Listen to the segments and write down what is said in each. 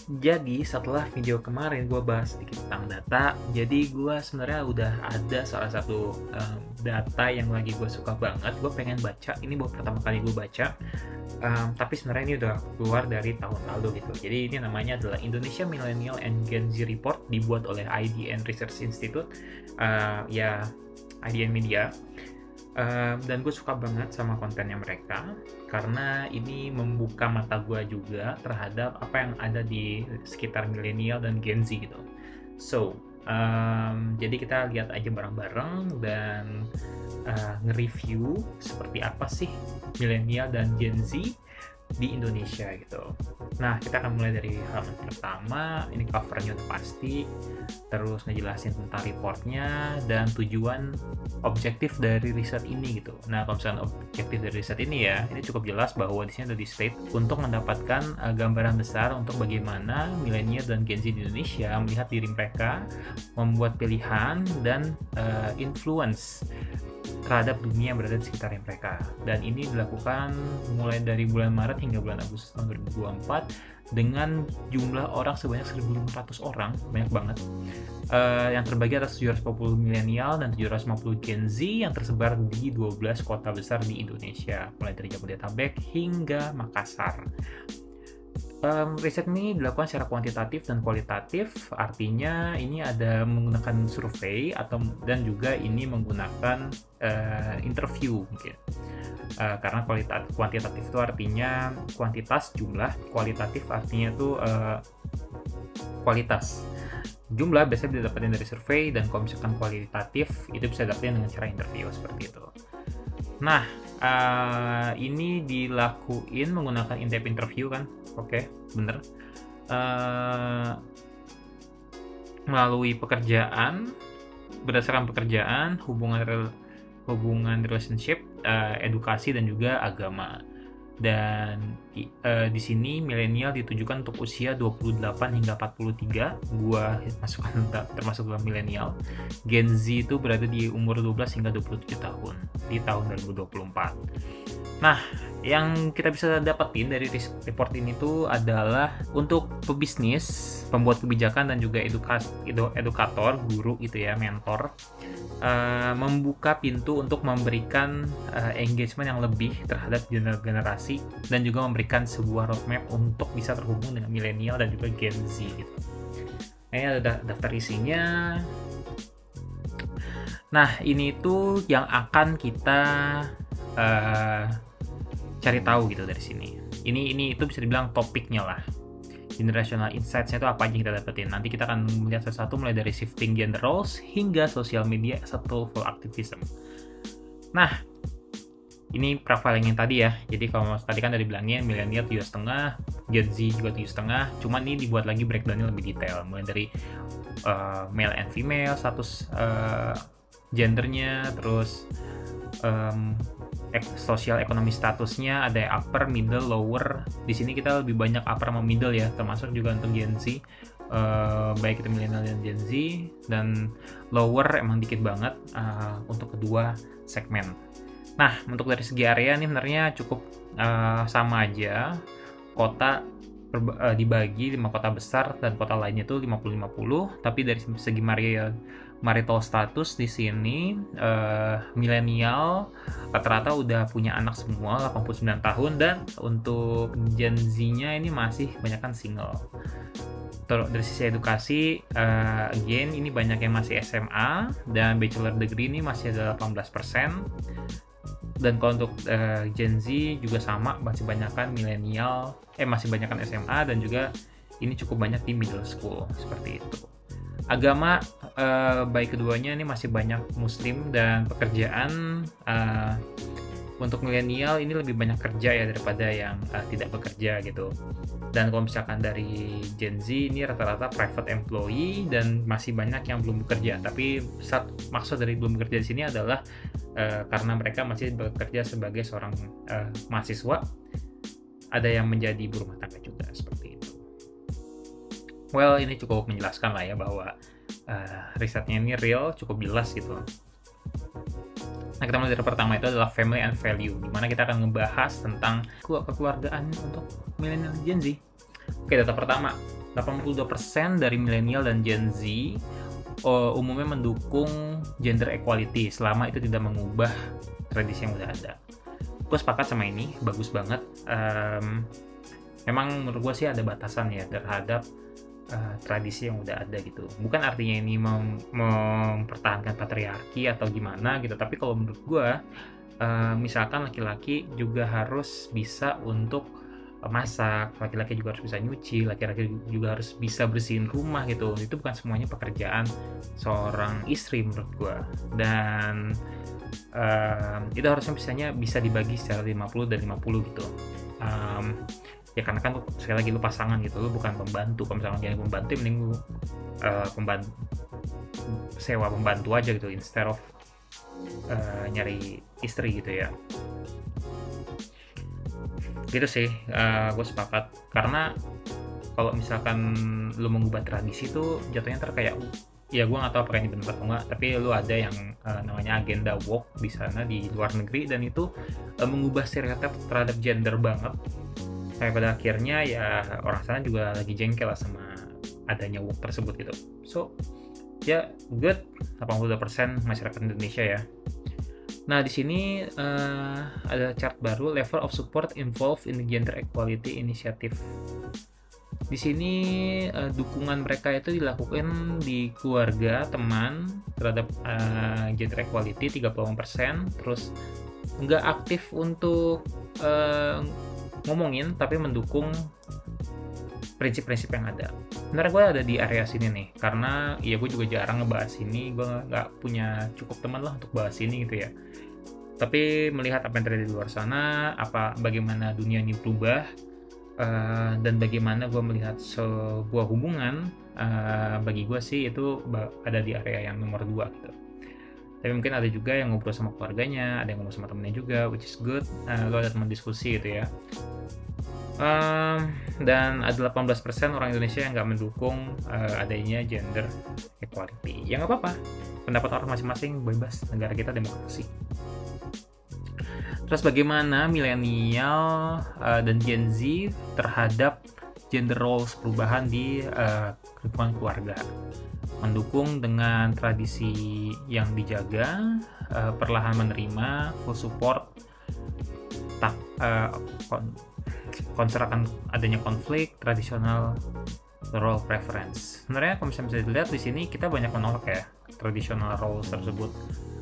Jadi setelah video kemarin gue bahas sedikit tentang data, jadi gue sebenarnya udah ada salah satu data yang lagi gue suka banget. Gue pengen baca, ini baru pertama kali gue baca, tapi sebenarnya ini udah keluar dari tahun lalu gitu. Jadi ini namanya adalah Indonesia Millennial and Gen Z Report, dibuat oleh IDN Research Institute, IDN Media. Dan gue suka banget sama kontennya mereka karena ini membuka mata gue juga terhadap apa yang ada di sekitar milenial dan Gen Z gitu. Jadi kita lihat aja bareng-bareng dan nge-review seperti apa sih milenial dan Gen Z di Indonesia gitu. Nah, kita akan mulai dari halaman pertama. Ini covernya udah pasti, terus ngejelasin tentang reportnya dan tujuan objektif dari riset ini gitu. Nah, kalau misalnya objektif dari riset ini ya, ini cukup jelas bahwa di sini ada di state untuk mendapatkan gambaran besar untuk bagaimana milenial dan Gen Z di Indonesia melihat diri mereka, membuat pilihan dan influence terhadap dunia yang berada di sekitar mereka. Dan ini dilakukan mulai dari bulan Maret hingga bulan Agustus tahun 2024 dengan jumlah orang sebanyak 1.500 orang, banyak banget. Yang terbagi atas 750 milenial dan 750 Gen Z yang tersebar di 12 kota besar di Indonesia, mulai dari Jabodetabek hingga Makassar. Riset ini dilakukan secara kuantitatif dan kualitatif, artinya ini ada menggunakan survei dan juga ini menggunakan interview mungkin. Karena kuantitatif itu artinya kuantitas jumlah, kualitatif artinya itu kualitas. Jumlah biasanya didapatkan dari survei, dan kalau misalkan kualitatif itu bisa didapatkan dengan cara interview seperti itu. Nah, ini dilakuin menggunakan in-depth interview kan? Oke, bener. Melalui pekerjaan, berdasarkan pekerjaan, hubungan relationship, edukasi dan juga agama. Dan di sini milenial ditujukan untuk usia 28 hingga 43. Gua termasuk dalam milenial. Gen Z itu berada di umur 12 hingga 27 tahun di tahun 2024. Nah, yang kita bisa dapetin dari report ini tuh adalah untuk pebisnis, pembuat kebijakan dan juga edukator, guru gitu ya, mentor, membuka pintu untuk memberikan engagement yang lebih terhadap generasi dan juga memberikan sebuah roadmap untuk bisa terhubung dengan milenial dan juga Gen Z gitu. Ini ada daftar isinya. Nah, ini tuh yang akan kita cari tahu gitu dari sini. Ini itu bisa dibilang topiknya lah. Generational insights-nya itu apa aja yang kita dapetin. Nanti kita akan melihat satu-satu mulai dari shifting gender roles hingga social media as a tool for activism. Nah, ini profiling yang tadi ya. Jadi kalau tadi kan dari bilangnya milenial 7,5, Gen Z juga 7,5. Cuman ini dibuat lagi breakdown-nya lebih detail. Mulai dari male and female, status gendernya, terus sosial ekonomi statusnya, ada yang upper, middle, lower. Di sini kita lebih banyak upper sama middle ya, termasuk juga untuk Gen Z, baik itu milenial dan Gen Z. Dan lower emang dikit banget untuk kedua segmen. Nah, untuk dari segi area nih sebenarnya cukup sama aja. Kota dibagi 5 kota besar dan kota lainnya itu 50-50, tapi dari segi marital status di sini milenial rata-rata udah punya anak semua 89 tahun, dan untuk Gen Z-nya ini masih banyakkan single. Dari sisi edukasi, again ini banyak yang masih SMA, dan bachelor degree ini masih ada 18%. Dan kalau untuk Gen Z juga sama, masih banyakkan milenial, masih banyakkan SMA, dan juga ini cukup banyak di middle school seperti itu. Agama, baik keduanya ini masih banyak Muslim, dan pekerjaan untuk milenial ini lebih banyak kerja ya daripada yang tidak bekerja gitu. Dan kalau misalkan dari Gen Z ini rata-rata private employee dan masih banyak yang belum bekerja. Tapi maksud dari belum bekerja di sini adalah karena mereka masih bekerja sebagai seorang mahasiswa, ada yang menjadi ibu rumah tangga juga seperti itu. Well, ini cukup menjelaskan lah ya bahwa risetnya ini real, cukup jelas gitu. Nah, kita mulai dari pertama, itu adalah family and value, di mana kita akan ngebahas tentang kekeluargaan untuk milenial Gen Z. Oke, data pertama, 82% dari milenial dan Gen Z umumnya mendukung gender equality selama itu tidak mengubah tradisi yang udah ada. Gue sepakat sama ini, bagus banget. Memang menurut gue sih ada batasan ya terhadap tradisi yang udah ada gitu. Bukan artinya ini mempertahankan patriarki atau gimana gitu, tapi kalau menurut gue misalkan laki-laki juga harus bisa untuk masak, laki-laki juga harus bisa nyuci, laki-laki juga harus bisa bersihin rumah gitu. Itu bukan semuanya pekerjaan seorang istri menurut gue. Dan itu harusnya bisa dibagi secara 50 dan 50 gitu. Ya karena kan sekali lagi lu pasangan gitu, lu bukan pembantu. Kalau misalnya jadi pembantu, mending lu sewa pembantu aja gitu instead of nyari istri gitu ya. Gitu sih, gue sepakat. Karena kalau misalkan lu mengubah tradisi tuh jatuhnya kayak, ya gue nggak tahu apakah ini benar atau enggak, tapi lu ada yang namanya agenda woke di sana di luar negeri, dan itu mengubah stereotip terhadap gender banget. Sampai pada akhirnya ya orang sana juga lagi jengkel lah sama adanya woke tersebut gitu. So, ya good, 82% masyarakat Indonesia ya. Nah, di sini ada chart baru, level of support involved in the gender equality initiative. Di sini dukungan mereka itu dilakukan di keluarga, teman terhadap gender equality 38%, terus nggak aktif untuk ngomongin tapi mendukung prinsip-prinsip yang ada. Sebenarnya gue ada di area sini nih, karena ya gue juga jarang ngebahas ini, gue nggak punya cukup teman lah untuk bahas ini gitu ya. Tapi melihat apa yang terjadi di luar sana, bagaimana dunia ini berubah, dan bagaimana gue melihat sebuah hubungan, bagi gue sih itu ada di area yang nomor 2 gitu. Tapi mungkin ada juga yang ngobrol sama keluarganya, ada yang ngobrol sama temennya juga, which is good. Lo ada teman diskusi gitu ya. Dan ada 18% orang Indonesia yang nggak mendukung adanya gender equality. Ya nggak apa-apa, pendapat orang masing-masing, bebas, negara kita demokrasi. Terus bagaimana milenial dan Gen Z terhadap gender roles perubahan di lingkungan keluarga? Mendukung dengan tradisi yang dijaga, perlahan menerima, full support, concern akan adanya konflik, tradisional role preference. Sebenarnya kalau misalnya bisa dilihat di sini kita banyak menolak ya traditional roles tersebut.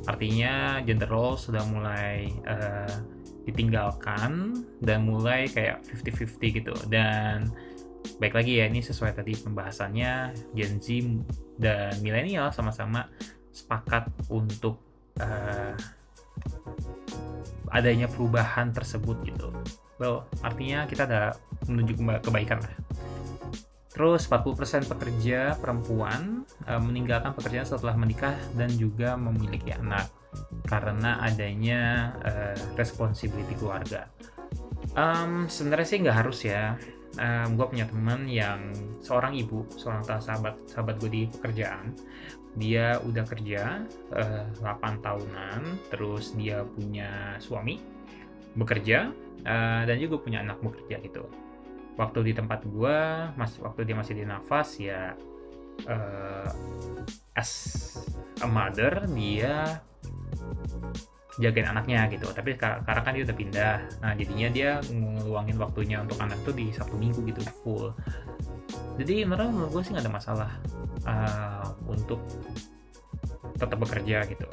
Artinya gender roles sudah mulai ditinggalkan dan mulai kayak 50-50 gitu. Dan baik lagi ya, ini sesuai tadi pembahasannya, Gen Z dan milenial sama-sama sepakat untuk adanya perubahan tersebut gitu. Well, artinya kita ada menuju kebaikan lah. Terus 40% pekerja perempuan meninggalkan pekerjaan setelah menikah dan juga memiliki anak karena adanya responsibility keluarga. Sebenarnya sih nggak harus ya. Gue punya teman yang seorang ibu, seorang sahabat gue di pekerjaan. Dia udah kerja 8 tahunan, terus dia punya suami bekerja, dan juga punya anak bekerja gitu. Waktu di tempat gue, waktu dia masih di Nafas ya, as a mother dia jagain anaknya gitu. Tapi karena kan dia udah pindah, nah jadinya dia ngeluangin waktunya untuk anak tuh di Sabtu Minggu gitu full. Jadi menurut gue sih nggak ada masalah untuk tetap bekerja gitu.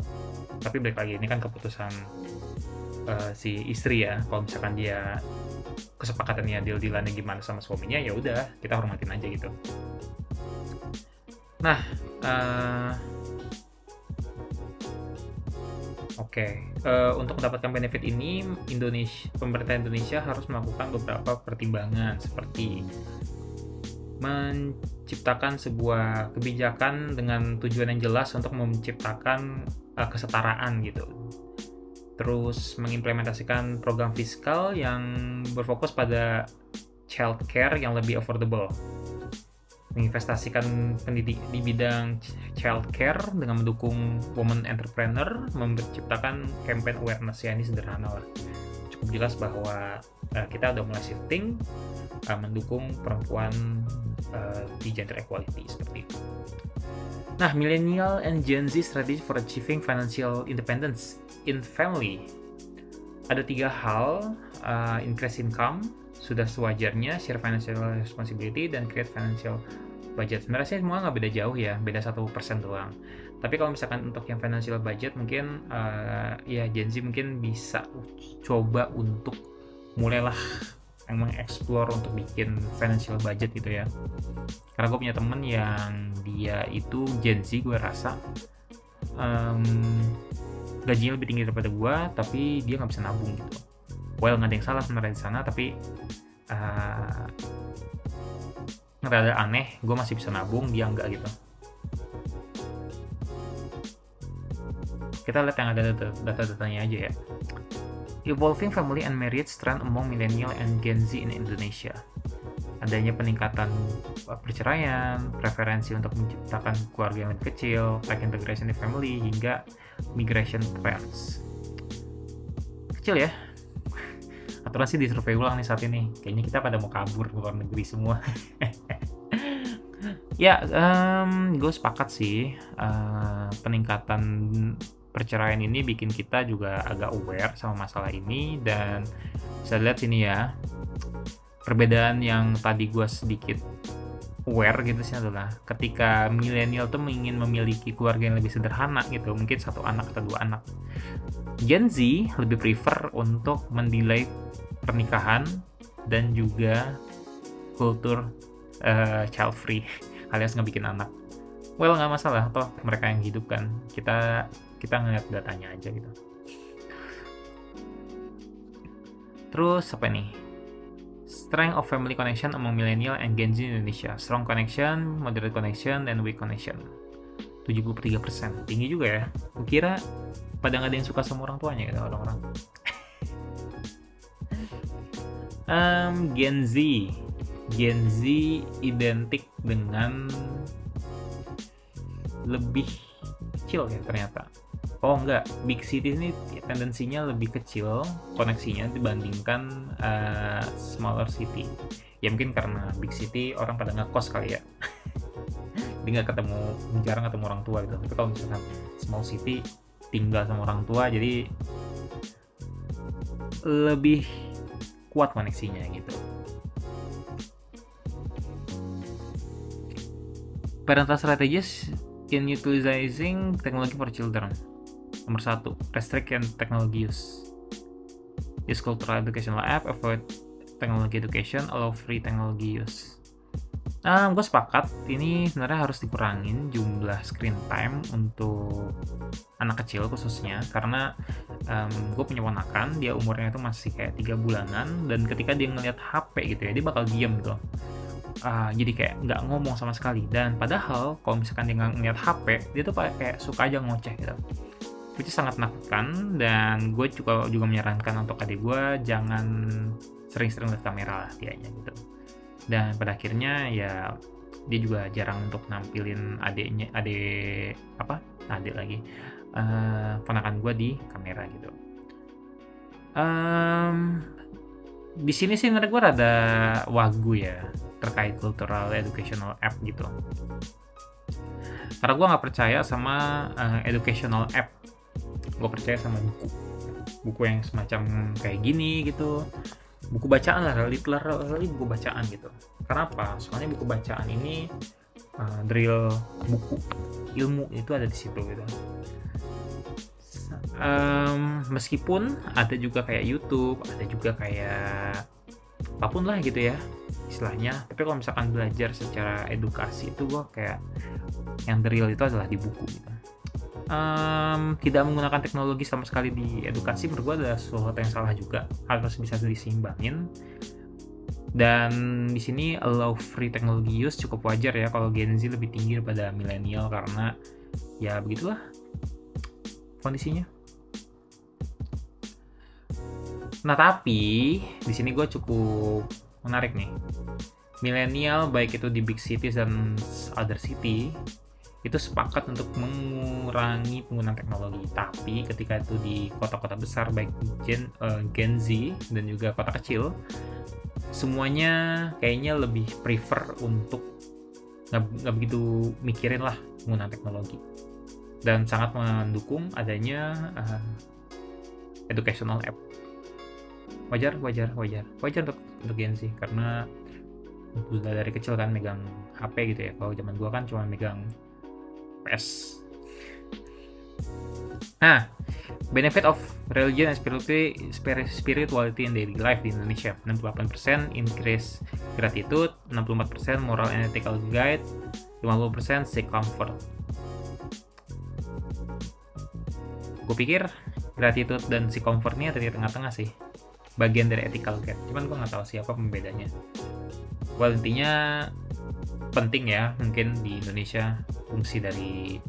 Tapi balik lagi, ini kan keputusan si istri ya. Kalau misalkan dia kesepakatannya deal-dealannya gimana sama suaminya, ya udah kita hormatin aja gitu. Nah, untuk mendapatkan benefit ini, pemerintah Indonesia harus melakukan beberapa pertimbangan seperti menciptakan sebuah kebijakan dengan tujuan yang jelas untuk menciptakan kesetaraan gitu. Terus mengimplementasikan program fiskal yang berfokus pada childcare yang lebih affordable. menginvestasikan pendidik di bidang childcare dengan mendukung women entrepreneur, menciptakan campaign awareness. Ya, ini sederhana lah, cukup jelas bahwa kita udah mulai shifting mendukung perempuan di gender equality seperti itu. Nah, millennial and Gen Z strategy for achieving financial independence in family. Ada 3 hal: increase income, sudah sewajarnya, share financial responsibility, dan create financial budget. Sebenarnya sih semua nggak beda jauh ya, beda 1% doang. Tapi kalau misalkan untuk yang financial budget mungkin ya Gen Z mungkin bisa coba untuk mulailah emang explore untuk bikin financial budget gitu ya. Karena gue punya temen yang dia itu Gen Z, gue rasa gajinya lebih tinggi daripada gue, tapi dia nggak bisa nabung gitu. Well, nggak ada yang salah sebenarnya di sana, tapi rada aneh, gue masih bisa nabung, dia enggak gitu. Kita lihat yang ada data-datanya aja ya. Evolving family and marriage trend among millennial and Gen Z in Indonesia. Adanya peningkatan perceraian, preferensi untuk menciptakan keluarga yang lebih kecil, back integration in family, hingga migration trends. Kecil ya. Aturan sih disurvei ulang nih saat ini. Kayaknya kita pada mau kabur ke luar negeri semua. Ya, gue sepakat sih. Peningkatan perceraian ini bikin kita juga agak aware sama masalah ini. Dan bisa lihat sini ya, perbedaan yang tadi gue sedikit aware gitu sih adalah ketika milenial tuh ingin memiliki keluarga yang lebih sederhana gitu, mungkin 1 anak atau 2 anak. Gen Z lebih prefer untuk mendelay pernikahan dan juga kultur child free alias nggak bikin anak. Well, nggak masalah, toh mereka yang hidupkan, kita ngeliat datanya aja gitu. Terus apa nih? Strength of family connection among millennial and Gen Z in Indonesia. Strong connection, moderate connection, dan weak connection. 73%. Tinggi juga ya. Kukira pada nggak ada yang suka sama orang tuanya gitu orang-orang. Gen Z. Gen Z identik dengan lebih kecil ya ternyata. Oh enggak, big city ini tendensinya lebih kecil koneksinya dibandingkan smaller city. Ya mungkin karena big city orang pada ngekos kali ya. Jadi jarang ketemu orang tua gitu. Tapi kalau misalkan small city tinggal sama orang tua, jadi lebih kuat koneksinya gitu. Parental strategies in utilizing technology for children. Nomor 1, restrict technology use. Use cultural educational app, avoid technology education, allow free technology use. Gue sepakat, ini sebenarnya harus dikurangin jumlah screen time untuk anak kecil khususnya, karena gue punya ponakan, dia umurnya itu masih kayak 3 bulanan, dan ketika dia ngeliat HP gitu ya, dia bakal diem gitu. Jadi kayak nggak ngomong sama sekali, dan padahal kalau misalkan dia nggak ngeliat HP, dia tuh kayak suka aja ngoceh gitu. Itu sangat menakutkan, dan gue juga menyarankan untuk adik gue jangan sering-sering lihat kamera lah dianya gitu. Dan pada akhirnya ya dia juga jarang untuk nampilin ponakan gue di kamera gitu. Di sini sih menurut gue rada wagu ya terkait cultural educational app gitu. Karena gue nggak percaya sama educational app, gue percaya sama buku yang semacam kayak gini gitu. Buku bacaan lah, literally buku bacaan gitu. Kenapa? Soalnya buku bacaan ini drill buku ilmu itu ada di situ gitu. Meskipun ada juga kayak YouTube, ada juga kayak apapun lah gitu ya istilahnya. Tapi kalau misalkan belajar secara edukasi itu gue kayak yang drill itu adalah di buku gitu. Tidak menggunakan teknologi sama sekali di edukasi menurut gue adalah sesuatu yang salah juga, harus bisa diseimbangin. Dan di sini allow free technology use cukup wajar ya kalau Gen Z lebih tinggi daripada milenial, karena ya begitulah kondisinya. Nah tapi di sini gue cukup menarik nih. milenial baik itu di big cities dan other city itu sepakat untuk mengurangi penggunaan teknologi. Tapi ketika itu di kota-kota besar baik Gen Z dan juga kota kecil, semuanya kayaknya lebih prefer untuk nggak begitu mikirin lah penggunaan teknologi, dan sangat mendukung adanya educational app. Wajar untuk Gen Z, karena udah dari kecil kan megang HP gitu ya. Kalau zaman gua kan cuma megang PS. Nah, benefit of religion and spirituality in daily life di Indonesia: 68% increase gratitude, 64% moral and ethical guide, 50% seek comfort. Gue pikir gratitude dan seek comfort ini ada di tengah-tengah sih, bagian dari ethical guide. Cuman gue nggak tahu siapa pembedanya. Well, intinya penting ya, mungkin di Indonesia fungsi dari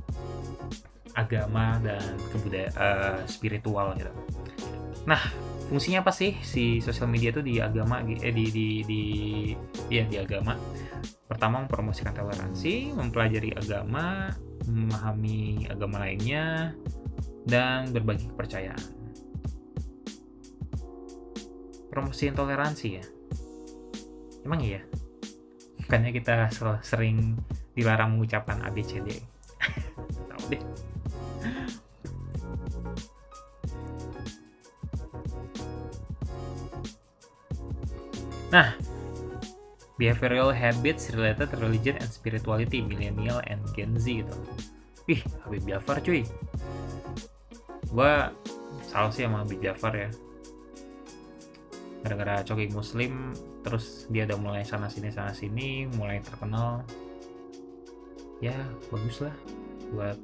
agama dan kebudayaan spiritual gitu. Nah, fungsinya apa sih si sosial media itu di agama di agama? Pertama, mempromosikan toleransi, mempelajari agama, memahami agama lainnya, dan berbagi kepercayaan. Promosiin toleransi ya? Emang iya? Bukannya kita sering dilarang mengucapkan ABCD? Tahu deh. Nah, behavioral habits related to religion and spirituality, millennial and Gen Z gitu. Ih, Habib Jafar cuy. Gua salah sih sama Habib Jafar ya. Gara-gara coki muslim, terus dia udah mulai sana-sini, mulai terkenal. Ya, bagus lah buat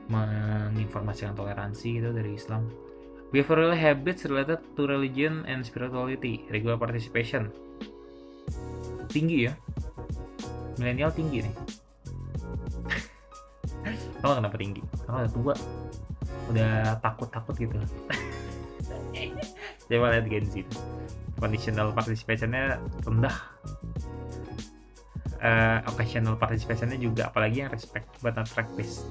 menginformasikan toleransi gitu dari Islam. Behavioral habits related to religion and spirituality, regular participation. Tinggi ya. Milenial tinggi nih. Tahu kenapa tinggi? Karena udah tua. Udah takut-takut gitu. Coba lihat Gen Z. Conditional participation-nya rendah. Occasional participation-nya juga, apalagi yang respect but not practice.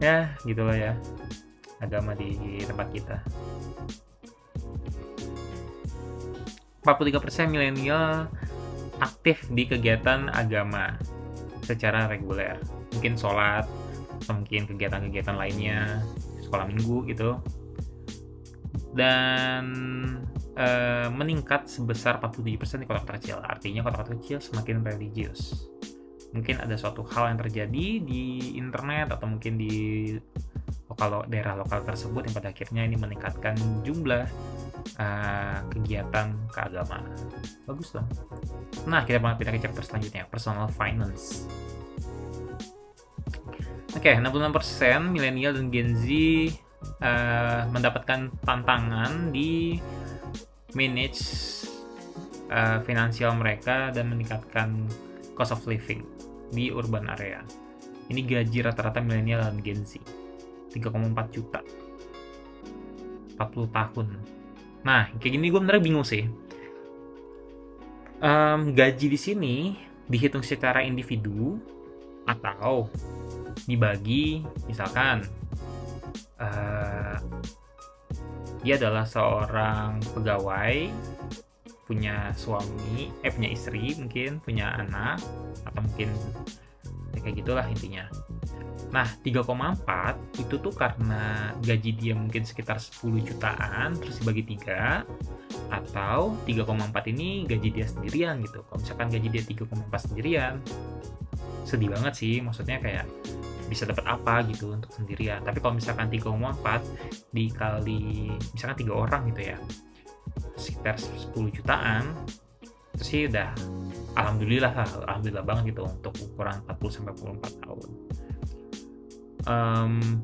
Ya, gitulah ya agama di tempat kita. 43% milenial aktif di kegiatan agama secara reguler. Mungkin sholat, atau mungkin kegiatan-kegiatan lainnya, sekolah minggu gitu. Dan meningkat sebesar 47% di kota kecil. Artinya kota kecil semakin religius. Mungkin ada suatu hal yang terjadi di internet atau mungkin di daerah lokal tersebut yang pada akhirnya ini meningkatkan jumlah kegiatan keagamaan. Bagus dong. Nah, kita pindah ke chapter selanjutnya, personal finance. Oke, 66% milenial dan Gen Z mendapatkan tantangan di manage finansial mereka dan meningkatkan cost of living di urban area. Ini gaji rata-rata milenial dan Gen Z 3,4 juta 40 tahun. Nah, kayak gini gue bener bingung sih. Gaji di sini dihitung secara individu atau dibagi, misalkan dia adalah seorang pegawai, punya suami, punya istri, mungkin punya anak, atau mungkin ya kayak gitulah intinya. Nah, 3,4 itu tuh karena gaji dia mungkin sekitar 10 jutaan, terus dibagi 3, atau 3,4 ini gaji dia sendirian gitu. Kalau misalkan gaji dia 3,4 sendirian, sedih banget sih, maksudnya kayak bisa dapat apa gitu untuk sendirian. Tapi kalau misalkan 3,4 dikali misalkan 3 orang gitu ya, sekitar 10 jutaan, itu sih udah alhamdulillah banget gitu untuk ukuran 40-44 tahun.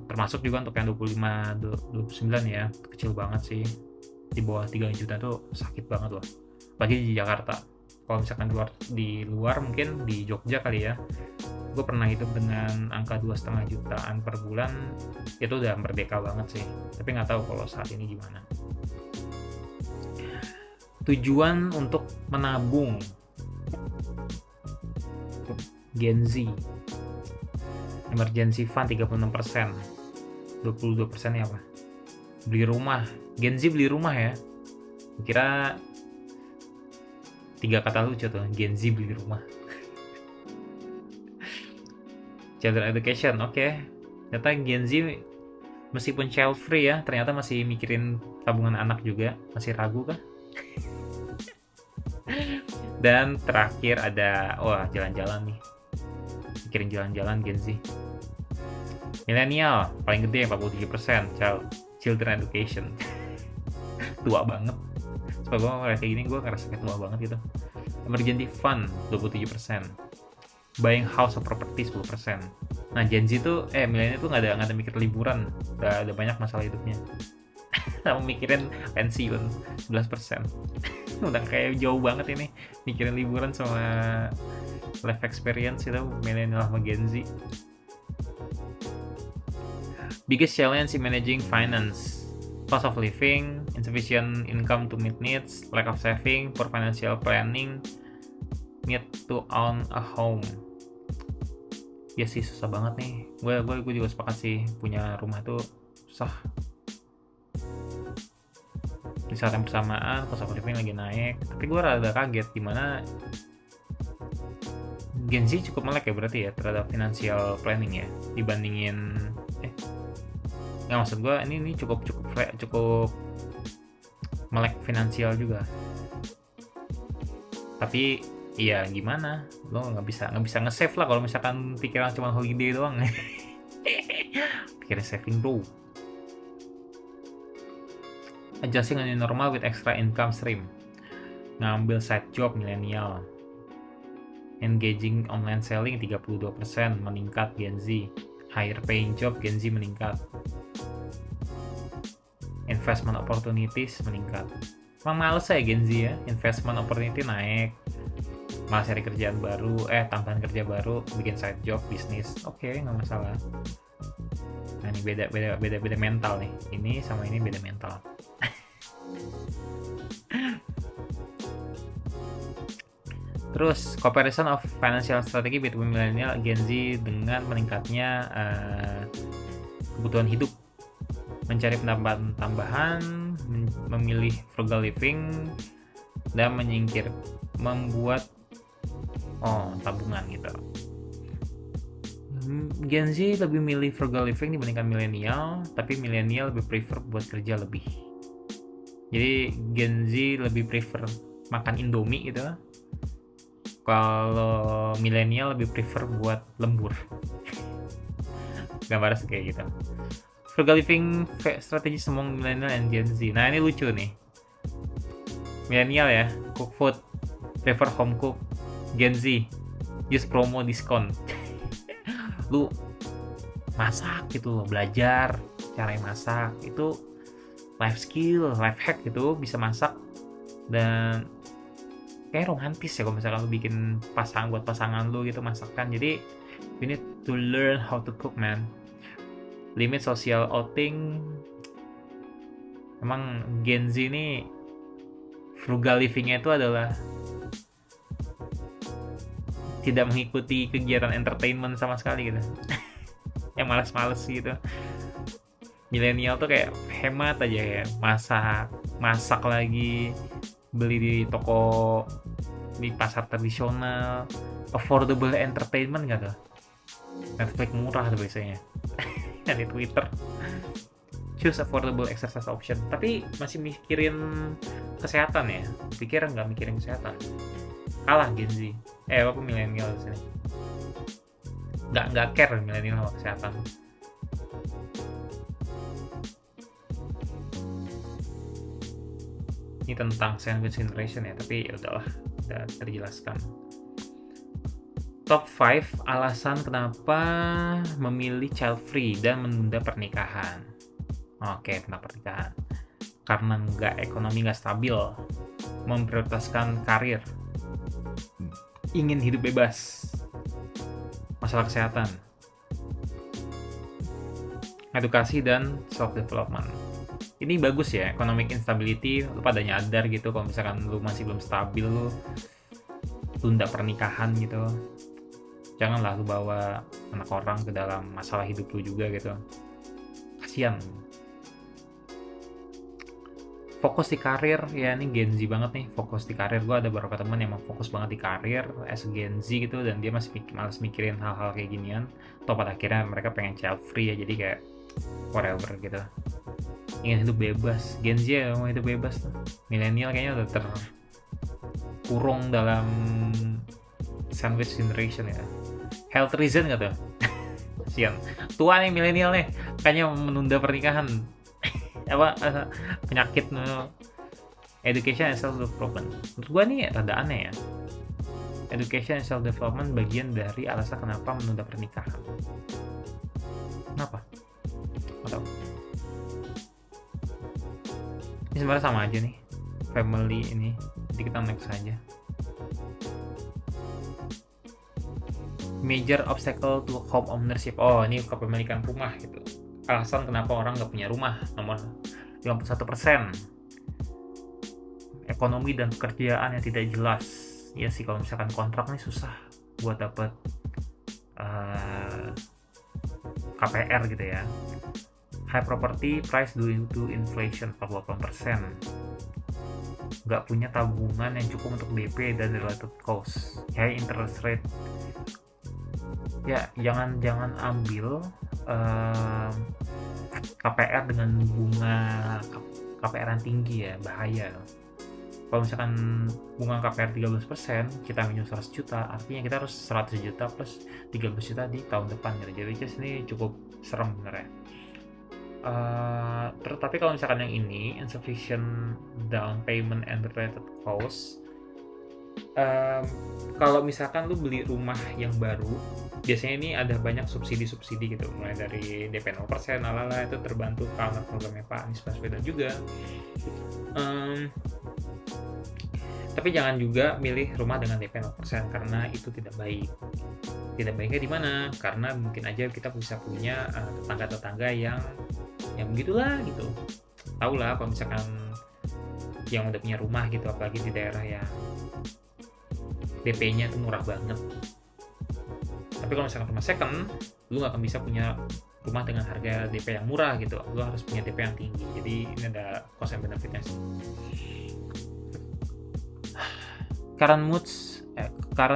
Termasuk juga untuk yang 25-29 ya, kecil banget sih. Di bawah 3 juta tuh sakit banget loh, apalagi di Jakarta. Kalau misalkan di luar mungkin di Jogja kali ya, gue pernah hidup dengan angka 2,5 jutaan per bulan, itu udah merdeka banget sih. Tapi nggak tahu kalau saat ini gimana. Tujuan untuk menabung. Gen Z. Emergency fund 36%. 22% ya apa? Beli rumah. Gen Z beli rumah ya. Kira 3 kata lucu tuh. Gen Z beli rumah. Children education, oke. Ternyata Gen Z meskipun child free ya, ternyata masih mikirin tabungan anak juga. Masih ragu kah? Dan terakhir ada, jalan-jalan nih. Mikirin jalan-jalan Gen Z. Milenial, paling gede 43%. Children education. Tua banget. Supaya gue ngeliat kayak gini, gue ngerasa kayak tua banget gitu. Emergency fund 27%. Buying house or property 10%. Nah, Gen Z tuh, milenial tuh nggak ada mikir liburan. Udah ada banyak masalah hidupnya. Sama mikirin pensiun 11%. Udah kayak jauh banget ini. Mikirin liburan sama life experience itu milenial sama Gen Z. Biggest challenge in managing finance. Cost of living, insufficient income to meet needs, lack of saving, poor financial planning, need to own a home. Ya sih, susah banget nih. Gue juga sepakat sih, punya rumah tuh susah. Di saat yang bersamaan cost of living lagi naik, tapi gue rada kaget gimana Gen Z cukup melek ya berarti ya terhadap financial planning ya dibandingin nggak, maksud gue ini cukup melek finansial juga. Tapi iya gimana, lo nggak bisa nge-save lah kalau misalkan pikiran cuma holiday doang. Pikirin saving bro. Adjusting a new normal with extra income stream. Ngambil side job milenial. Engaging online selling 32% meningkat Gen Z. Higher paying job Gen Z meningkat. Investment opportunities meningkat. Emang males ya Gen Z ya, investment opportunity naik, malah cari kerjaan baru, tambahan kerja baru, bikin side job, bisnis, oke, nggak masalah. Nah ini beda mental nih, ini sama ini beda mental. Terus comparison of financial strategy between millennial Gen Z dengan meningkatnya kebutuhan hidup, mencari pendapatan tambahan, memilih frugal living, dan membuat tabungan gitu. Gen Z lebih milih frugal living dibandingkan milenial, tapi milenial lebih prefer buat kerja lebih. Jadi Gen Z lebih prefer makan Indomie gitu. Kalau milenial lebih prefer buat lembur. Gambarnya kayak gitu. Frugal living strategi semua milenial dan Gen Z. Nah ini lucu nih. Milenial ya, cook food, prefer home cook. Gen Z, use promo diskon. Lu masak gitu loh, belajar cara masak itu life skill, life hack gitu, bisa masak. Dan kayak romantis ya kalau misalkan lu bikin buat pasangan lu gitu masakan. Jadi you need to learn how to cook man. Limit social outing. Emang Gen Z ini frugal livingnya itu adalah tidak mengikuti kegiatan entertainment sama sekali gitu. Yang malas-males gitu. Milenial tuh kayak hemat aja ya, masak lagi, beli di toko, di pasar tradisional, affordable entertainment nggak tuh? Netflix murah tuh biasanya. Di Twitter, choose affordable exercise option. Tapi masih mikirin kesehatan ya? Pikir nggak mikirin kesehatan? Kalah Gen Z. Apa milenial di sini? Nggak care milenial sama kesehatan. Ini tentang sandwich generation ya, tapi ya udahlah, udah terjelaskan. Top 5 alasan kenapa memilih child free dan menunda pernikahan. Oke, tentang pernikahan. Karena ekonomi nggak stabil, memprioritaskan karir, ingin hidup bebas, masalah kesehatan, edukasi dan self development. ini bagus ya, economic instability, lu pada nyadar gitu kalau misalkan lu masih belum stabil, lu tunda pernikahan gitu. Janganlah lu bawa anak orang ke dalam masalah hidup lu juga gitu, kasian. Fokus di karir, ya ini Gen Z banget nih, fokus di karir. Gue ada beberapa teman yang mau fokus banget di karir as a Gen Z gitu, dan dia masih males mikirin hal-hal kayak ginian. Atau pada akhirnya mereka pengen child free ya, jadi kayak whatever gitu, ingin hidup bebas. Gen Z ya mau hidup bebas tuh. Milenial kayaknya udah terkurung dalam sandwich generation ya. Health reason gak tuh? Kasian, tua nih milenial nih, kayaknya menunda pernikahan. Apa penyakit education and self development. Menurut gue nih rada aneh ya. Education and self development bagian dari alasan kenapa menunda pernikahan. Kenapa? Atau ini sebenarnya sama aja nih, family ini. Jadi kita next saja. Major obstacle to home ownership. Oh, ini kepemilikan rumah gitu. Alasan kenapa orang nggak punya rumah, nomor 51%. Ekonomi dan pekerjaan yang tidak jelas. Ya sih, kalau misalkan kontrak nih susah buat dapat KPR gitu ya. High property price due to inflation 48%. Nggak punya tabungan yang cukup untuk DP dan related cost. High interest rate. Ya, jangan ambil KPR dengan bunga KPR yang tinggi ya, bahaya. Kalau misalkan bunga KPR 13%, kita minum 100 juta, artinya kita harus 100 juta plus 13 juta di tahun depan gitu. Jadi ini cukup serem sebenarnya. Tapi kalau misalkan yang ini insufficient down payment and related cost, kalau misalkan lu beli rumah yang baru, biasanya ini ada banyak subsidi gitu, mulai dari DP 0%, itu terbantu karena programnya Pak Anies Baswedan juga. Tapi jangan juga milih rumah dengan DP 0% karena itu tidak baik. Tidak baiknya di mana? Karena mungkin aja kita bisa punya tetangga-tetangga yang begitulah gitu. Tahu lah kalau misalkan yang udah punya rumah gitu, apalagi di daerah yang DP-nya tuh murah banget. Tapi kalau misalkan rumah second, lu gak akan bisa punya rumah dengan harga DP yang murah gitu. Lu harus punya DP yang tinggi. Jadi ini ada cost and benefitnya sih. Current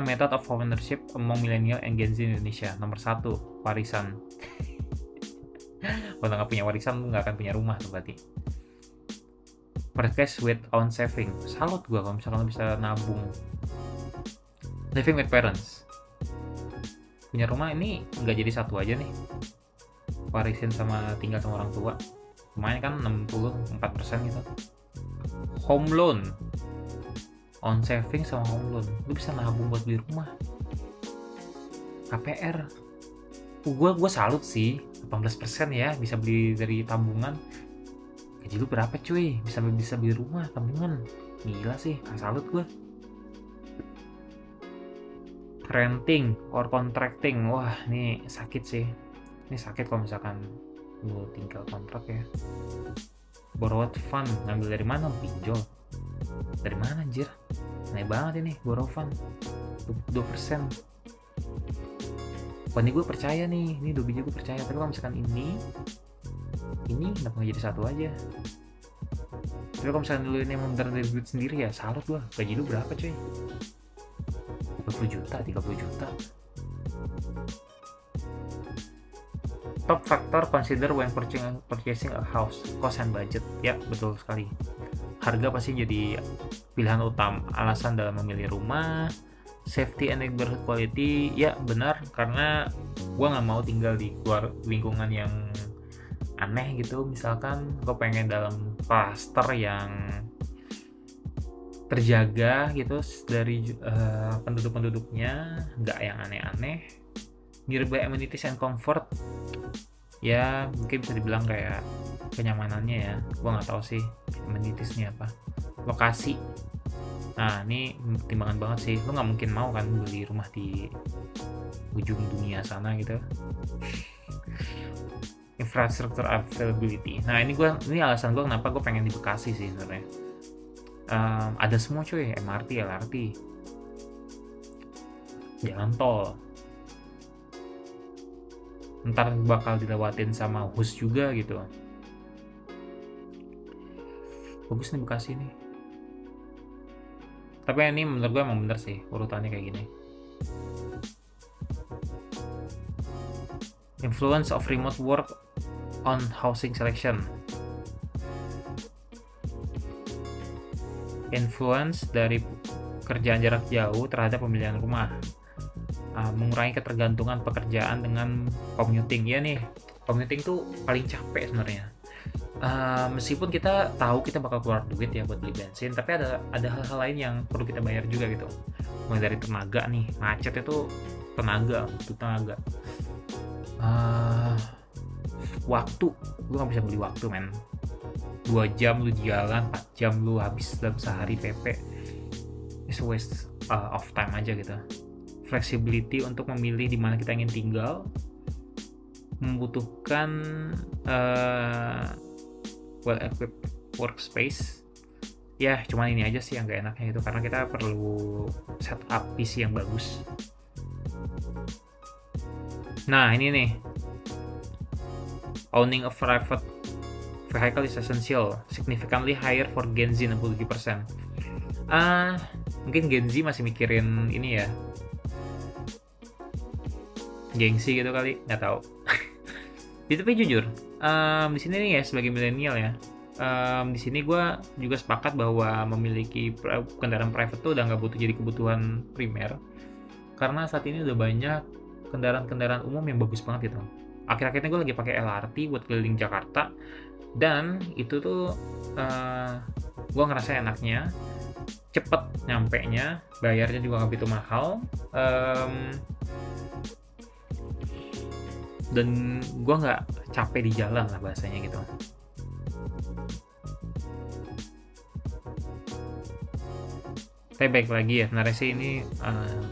method of ownership among millennial and Gen Z Indonesia. Nomor 1, warisan. Kalau nggak punya warisan, lu nggak akan punya rumah tuh berarti. Purchase with own saving. Salut gua kalau misalkan lu bisa nabung. Living with parents. Punya rumah ini nggak jadi satu aja nih. Warisin sama tinggal sama orang tua. Lumayan kan 64% gitu. Home loan. On saving sama home loan. Lu bisa nabung buat beli rumah. KPR. Gue salut sih. 18% ya bisa beli dari tabungan. Gaji lu berapa cuy? Bisa beli rumah tabungan. Gila sih, salut gue. Renting or contracting. Wah, ini sakit sih. Ini sakit kalau misalkan lu tinggal kontrak ya. Borrowed fund, ngambil dari mana? Pinjol. Dari mana anjir? Aneh banget ini, borrow fund 2%. Wah, ini gue percaya nih, ini 2 biji gue percaya. Tapi kalau misalkan ini kenapa nggak jadi satu aja? Tapi kalau misalkan dulu ini memang dari duit sendiri ya, salut gue. Gaji lu berapa cuy? 20 juta, 30 juta. Top factor consider when purchasing a house, cost and budget. Ya, betul sekali. Harga pasti jadi pilihan utama, alasan dalam memilih rumah. Safety and neighborhood quality, ya benar, karena gue nggak mau tinggal di lingkungan yang aneh gitu. Misalkan gue pengen dalam klaster yang terjaga gitu dari penduduk-penduduknya, nggak yang aneh-aneh. Nearby amenities and comfort, ya mungkin bisa dibilang kayak kenyamanannya ya. Gue nggak tahu sih amenitiesnya apa. Lokasi, nah ini pertimbangan banget sih. Lo nggak mungkin mau kan beli rumah di ujung dunia sana gitu. infrastructure availability. Nah ini alasan gue kenapa gue pengen di Bekasi sih sebenarnya. Ada semua cuy, MRT, LRT, jalan tol. Ntar bakal dilewatin sama HUS juga gitu. Bagus nih Bekasi nih. Tapi ini menurut gue emang bener sih urutannya kayak gini. Influence of remote work on housing selection. Influence dari kerjaan jarak jauh terhadap pemilihan rumah. Mengurangi ketergantungan pekerjaan dengan commuting. Ya nih, commuting tuh paling capek sebenarnya. Meskipun kita tahu kita bakal keluar duit ya buat beli bensin, tapi ada hal-hal lain yang perlu kita bayar juga gitu. Mulai dari tenaga nih, macet itu tenaga, butuh tenaga. Waktu, lu gak bisa beli waktu men. 2 jam lu jalan, 4 jam lu habis dalam sehari PP. It's a waste of time aja gitu. Flexibility untuk memilih di mana kita ingin tinggal, membutuhkan well-equipped workspace. Ya, cuman ini aja sih yang gak enaknya itu, karena kita perlu setup PC yang bagus. Nah, ini nih. Owning a private vehicle is essential, significantly higher for Gen Z 67%. Mungkin Gen Z masih mikirin ini ya, gengsi gitu kali, nggak tahu. Tapi jujur, di sini nih ya sebagai milenial ya, di sini gue juga sepakat bahwa memiliki kendaraan private tuh udah nggak butuh jadi kebutuhan primer, karena saat ini udah banyak kendaraan-kendaraan umum yang bagus banget gitu. Akhir-akhir ini gue lagi pakai LRT buat keliling Jakarta, dan itu tuh gue ngerasa enaknya, cepet nyampenya, bayarnya juga nggak begitu mahal, dan gue nggak capek di jalan lah bahasanya gitu. Tapi baik lagi ya, sebenarnya sih ini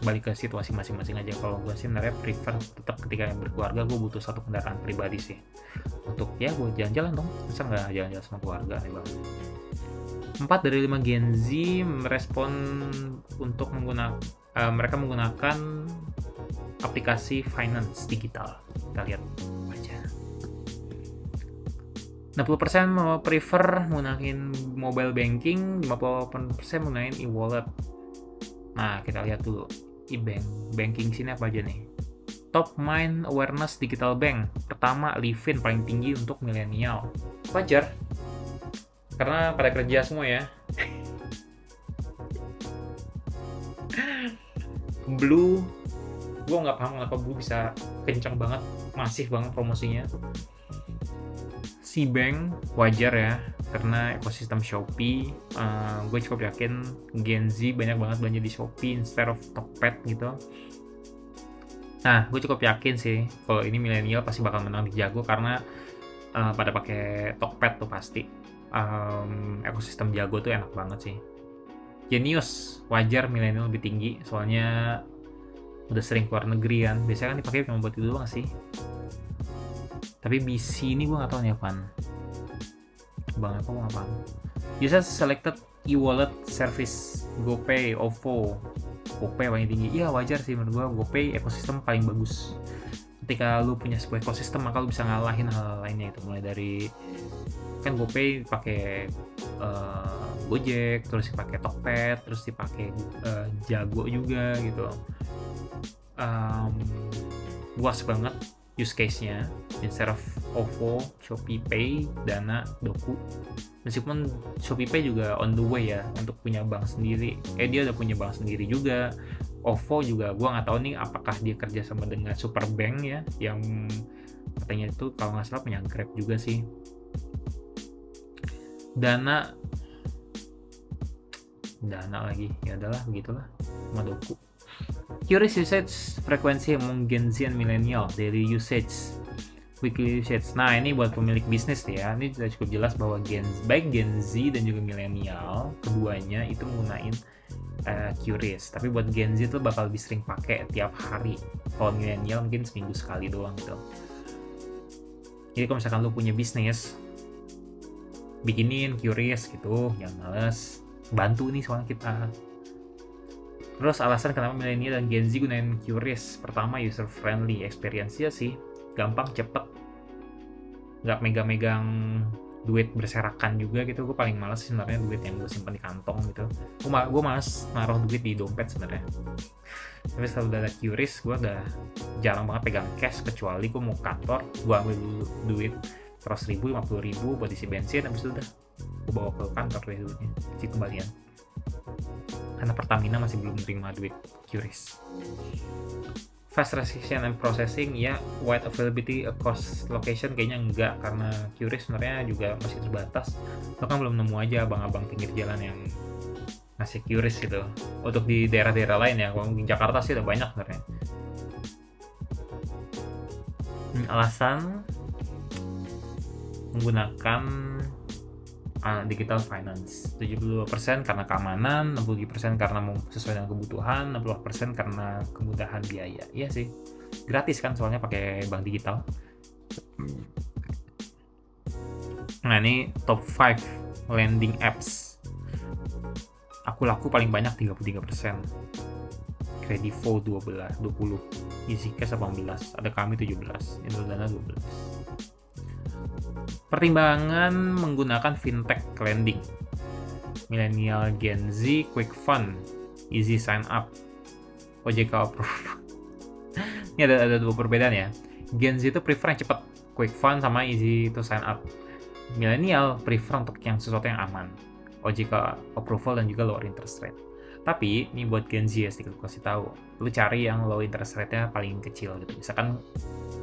balik ke situasi masing-masing aja. Kalau gue sih sebenarnya prefer tetap ketika berkeluarga gue butuh satu kendaraan pribadi sih. Untuk ya gue jalan-jalan dong, masa nggak jalan-jalan sama keluarga nih bang. 4 dari 5 Gen Z merespon untuk mereka menggunakan aplikasi finance digital. Kita lihat aja. 60% prefer menggunakan mobile banking, 50% menggunakan e-wallet. Nah, kita lihat dulu banking sini apa aja nih. Top mind awareness digital bank. Pertama, Livin paling tinggi untuk milenial. Wajar. Karena pada kerja semua ya. Blue, gue nggak paham kenapa Blue bisa kencang banget, masif banget promosinya. Cbank wajar ya, karena ekosistem Shopee. Gue cukup yakin Gen Z banyak banget belanja di Shopee instead of Tokped gitu. Nah, gue cukup yakin sih kalau ini milenial pasti bakal menang di Jago, karena pada pakai Tokped tuh pasti. Ekosistem Jago tuh enak banget sih. Genius, wajar milenial lebih tinggi, soalnya udah sering keluar negeri kan. Biasanya kan dipakai cuma buat itu doang sih. Tapi BC ini gue gak tau nih apaan. Bang apa gue gak paham. Users selected e-wallet service GoPay, OVO. GoPay paling tinggi. Iya wajar sih menurut gue, GoPay ekosistem paling bagus. Ketika lu punya sebuah ekosistem, maka lu bisa ngalahin hal lainnya itu. Mulai dari kan GoPay pakai Gojek, terus dipakai Tokped, terus dipakai Jago juga gitu. Luas banget use case-nya, instead of OVO, ShopeePay, Dana, Doku. Meskipun ShopeePay juga on the way ya untuk punya bank sendiri. Dia udah punya bank sendiri juga. OVO juga gue nggak tahu nih apakah dia kerja sama dengan Superbank ya, yang katanya itu kalau nggak salah punya Grab juga sih. Dana lagi, ya adalah begitulah, sama Doku. Curious usage frequency among Gen Z and millennial, daily usage, weekly usage. Nah ini buat pemilik bisnis ya, ini sudah cukup jelas bahwa baik Gen Z dan juga millennial, keduanya itu menggunakan Curious. Tapi buat Gen Z itu bakal lebih sering pakai tiap hari. Kalau millennial mungkin seminggu sekali doang gitu. Jadi kalau misalkan lu punya bisnis, bikinin Curious gitu, jangan males. Bantu nih soalnya kita. Terus alasan kenapa milenial dan Gen Z gunain Curious. Pertama, user friendly experience-nya sih. Gampang, cepet. Nggak megang-megang duit berserakan juga gitu. Gue paling males sebenarnya duit yang gue simpan di kantong gitu. Gue males naruh duit di dompet sebenarnya. Tapi setelah udah ada Curious, gue udah jarang banget pegang cash, kecuali gue mau kantor, gue ambil dulu duit 100.000, 50.000 buat isi bensin, habis itu udah gue bawa ke kantor deh duitnya, isi kembalian. Karena Pertamina masih belum terima duit Curious. Fast reception and processing, ya. Wide availability across location kayaknya enggak, karena Curious sebenarnya juga masih terbatas. Lo kan belum nemu aja abang-abang pinggir jalan yang ngasih Curious gitu. Untuk di daerah-daerah lain ya, kalau di Jakarta sih udah banyak sebenarnya. Alasan menggunakan digital finance, 72% karena keamanan, 63% karena sesuai dengan kebutuhan, 60% karena kemudahan biaya. Iya sih, gratis kan soalnya pakai bank digital. Nah, ini top 5 lending apps. Aku laku paling banyak 33%. Kredivo 20, EasyCash 18, ada kami 17, Indodana 12. Pertimbangan menggunakan fintech lending. Millennial, Gen Z, Quick Fund, Easy Sign Up, OJK Approve. Ini ada dua perbedaan ya. Gen Z itu prefer yang cepat, Quick Fund sama Easy to Sign Up. Millennial prefer untuk yang sesuatu yang aman, OJK Approval dan juga lower interest rate. Tapi ini buat Gen Z ya, sedikit kasih tahu, lu cari yang low interest rate-nya paling kecil gitu. Misalkan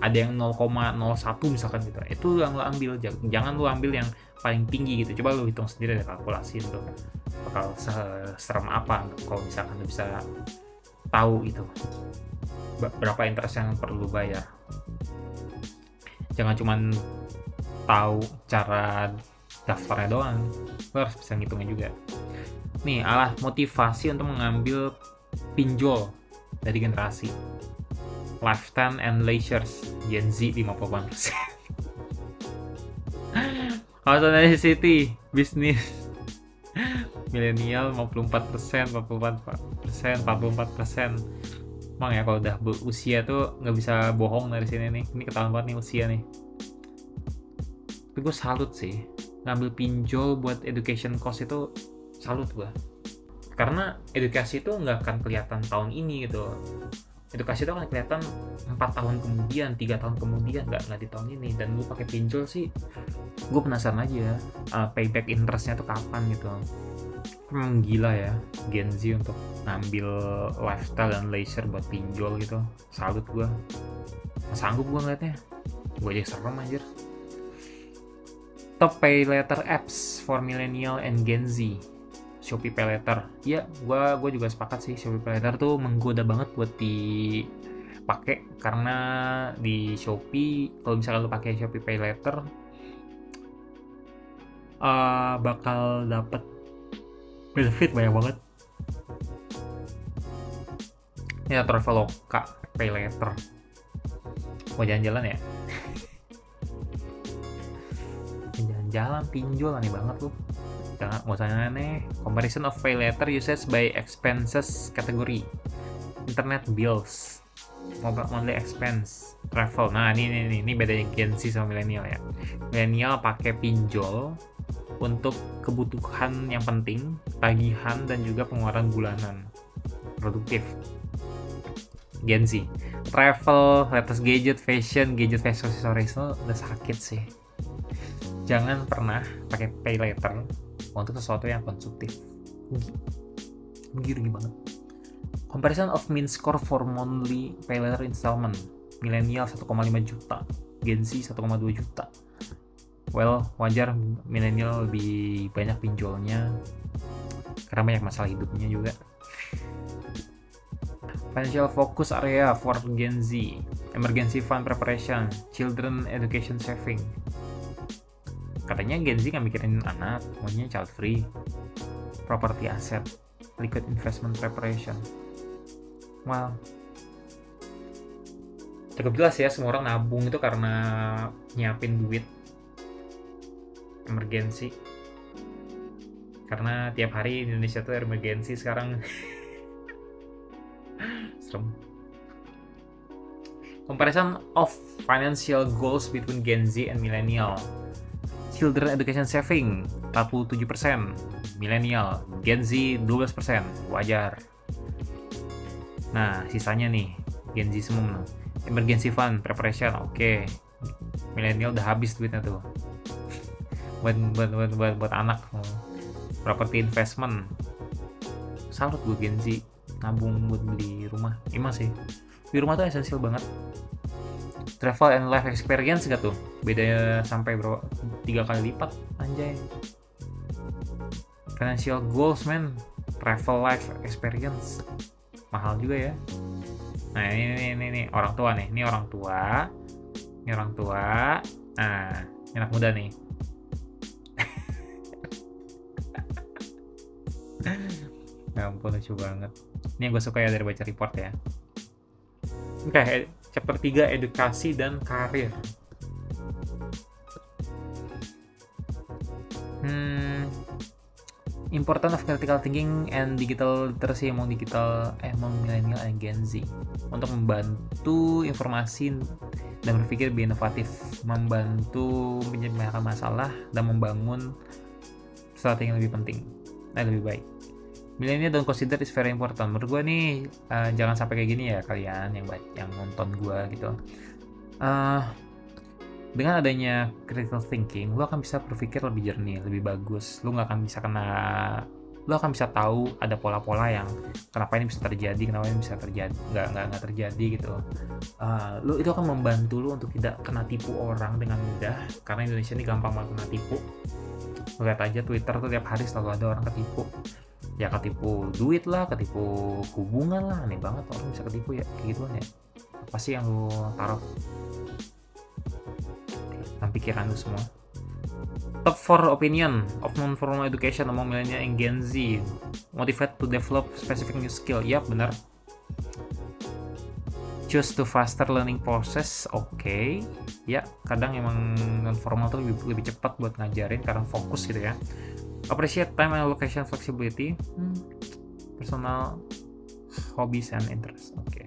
ada yang 0,01 misalkan gitu, itu yang lu ambil. Jangan lu ambil yang paling tinggi gitu. Coba lu hitung sendiri, ada kalkulasi tuh bakal serem apa kalau misalkan lu bisa tahu itu berapa interest yang perlu bayar. Jangan cuman tahu cara daftarnya doang, lu harus bisa ngitungnya juga. Nih, motivasi untuk mengambil pinjol dari generasi Lifetime and Leisure, Gen Z 58%. Alasan necessity, bisnis. Milenial 54%, 44%. Emang ya kalau udah usia tuh nggak bisa bohong dari sini nih. Ini ketahuan banget nih usia nih. Tapi gue salut sih, ngambil pinjol buat education cost itu salut gue. Karena edukasi itu nggak akan kelihatan tahun ini gitu. Edukasi itu akan kelihatan 4 tahun kemudian, 3 tahun kemudian, nggak di tahun ini. Dan lu pakai pinjol sih, gue penasaran aja payback interestnya tuh kapan gitu. Emang gila ya Gen Z untuk ngambil lifestyle dan leisure buat pinjol gitu. Salut gue. Sanggup gue ngeliatnya. Gue aja serem anjir. Top pay later apps for millennial and Gen Z. Shopee Pay Later. Ya, gue juga sepakat sih, Shopee Pay Later tuh menggoda banget buat dipakai, karena di Shopee kalau misalkan lu pakai Shopee Pay Later bakal dapet benefit banyak banget. Ya, Traveloka Pay Later. Mau jalan-jalan ya? Jalan-jalan pinjol aneh banget lu. Jangan, nggak usah aneh. Comparison of pay later usage by expenses category. Internet bills, monthly expense, travel. Nah, ini bedanya Gen Z sama milenial ya. Milenial pakai pinjol untuk kebutuhan yang penting, tagihan dan juga pengeluaran bulanan produktif. Gen Z travel, latest gadget, fashion accessories itu udah sakit sih. Jangan pernah pakai pay later untuk sesuatu yang konsumtif. Rugi banget. Comparison of mean score for monthly pay later installment. Millennial 1,5 juta, Gen Z 1,2 juta. Well, wajar millennial lebih banyak pinjolnya karena banyak masalah hidupnya juga. Financial focus area for Gen Z. Emergency fund preparation, children education saving. Katanya Gen Z nggak mikirin anak, maunya child free, property asset, liquid investment preparation. Well, cukup jelas ya, semua orang nabung itu karena nyiapin duit emergensi. Karena tiap hari Indonesia tuh emergensi sekarang. Serem. Comparison of financial goals between Gen Z and millennial. Children education saving 47%, millennial, Gen Z 12%, wajar. Nah, sisanya nih, Gen Z semua. Emergency fund preparation, oke. Millennial udah habis duitnya tuh. buat anak. Property investment. Salut gue Gen Z, nabung buat beli rumah. Emang sih, beli rumah tuh esensial banget. Travel and life experience gak tuh? Beda sampai berapa? 3 kali lipat, anjay. Financial goals, man. Travel life experience. Mahal juga ya. Nah, ini orang tua nih. Ini orang tua. Nah, ini anak muda nih. Ya ampun, lucu banget. Ini yang gue suka ya dari baca report ya. Oke, chapter 3, edukasi dan karir. Important of critical thinking and digital literacy among millennial and Gen Z untuk membantu informasi dan berpikir lebih inovatif, membantu menyelesaikan masalah dan membangun sesuatu yang lebih penting dan lebih baik. Millennial don't consider is very important. Menurut gue nih, jangan sampai kayak gini ya kalian yang nonton gue gitu. Dengan adanya critical thinking, lo akan bisa berpikir lebih jernih, lebih bagus. Lo akan bisa tahu ada pola-pola yang kenapa ini bisa terjadi, kenapa ini bisa terjadi, nggak terjadi gitu. Lo itu akan membantu lo untuk tidak kena tipu orang dengan mudah, karena Indonesia ini gampang banget kena tipu. Lo lihat aja Twitter tuh tiap hari selalu ada orang ketipu. Ya ketipu duit lah, ketipu hubungan lah, aneh banget orang bisa ketipu ya, kayak gituan ya. Apa sih yang lo taruh dalam pikiran lu semua? Top 4 opinion of non-formal education among millennial and Gen Z. Motivate to develop specific new skill. Yap, benar. Choose to faster learning process. Oke. Ya, kadang emang non-formal tuh lebih cepat buat ngajarin karena fokus gitu ya. Appreciate time and location flexibility. Personal hobbies and interests. Oke.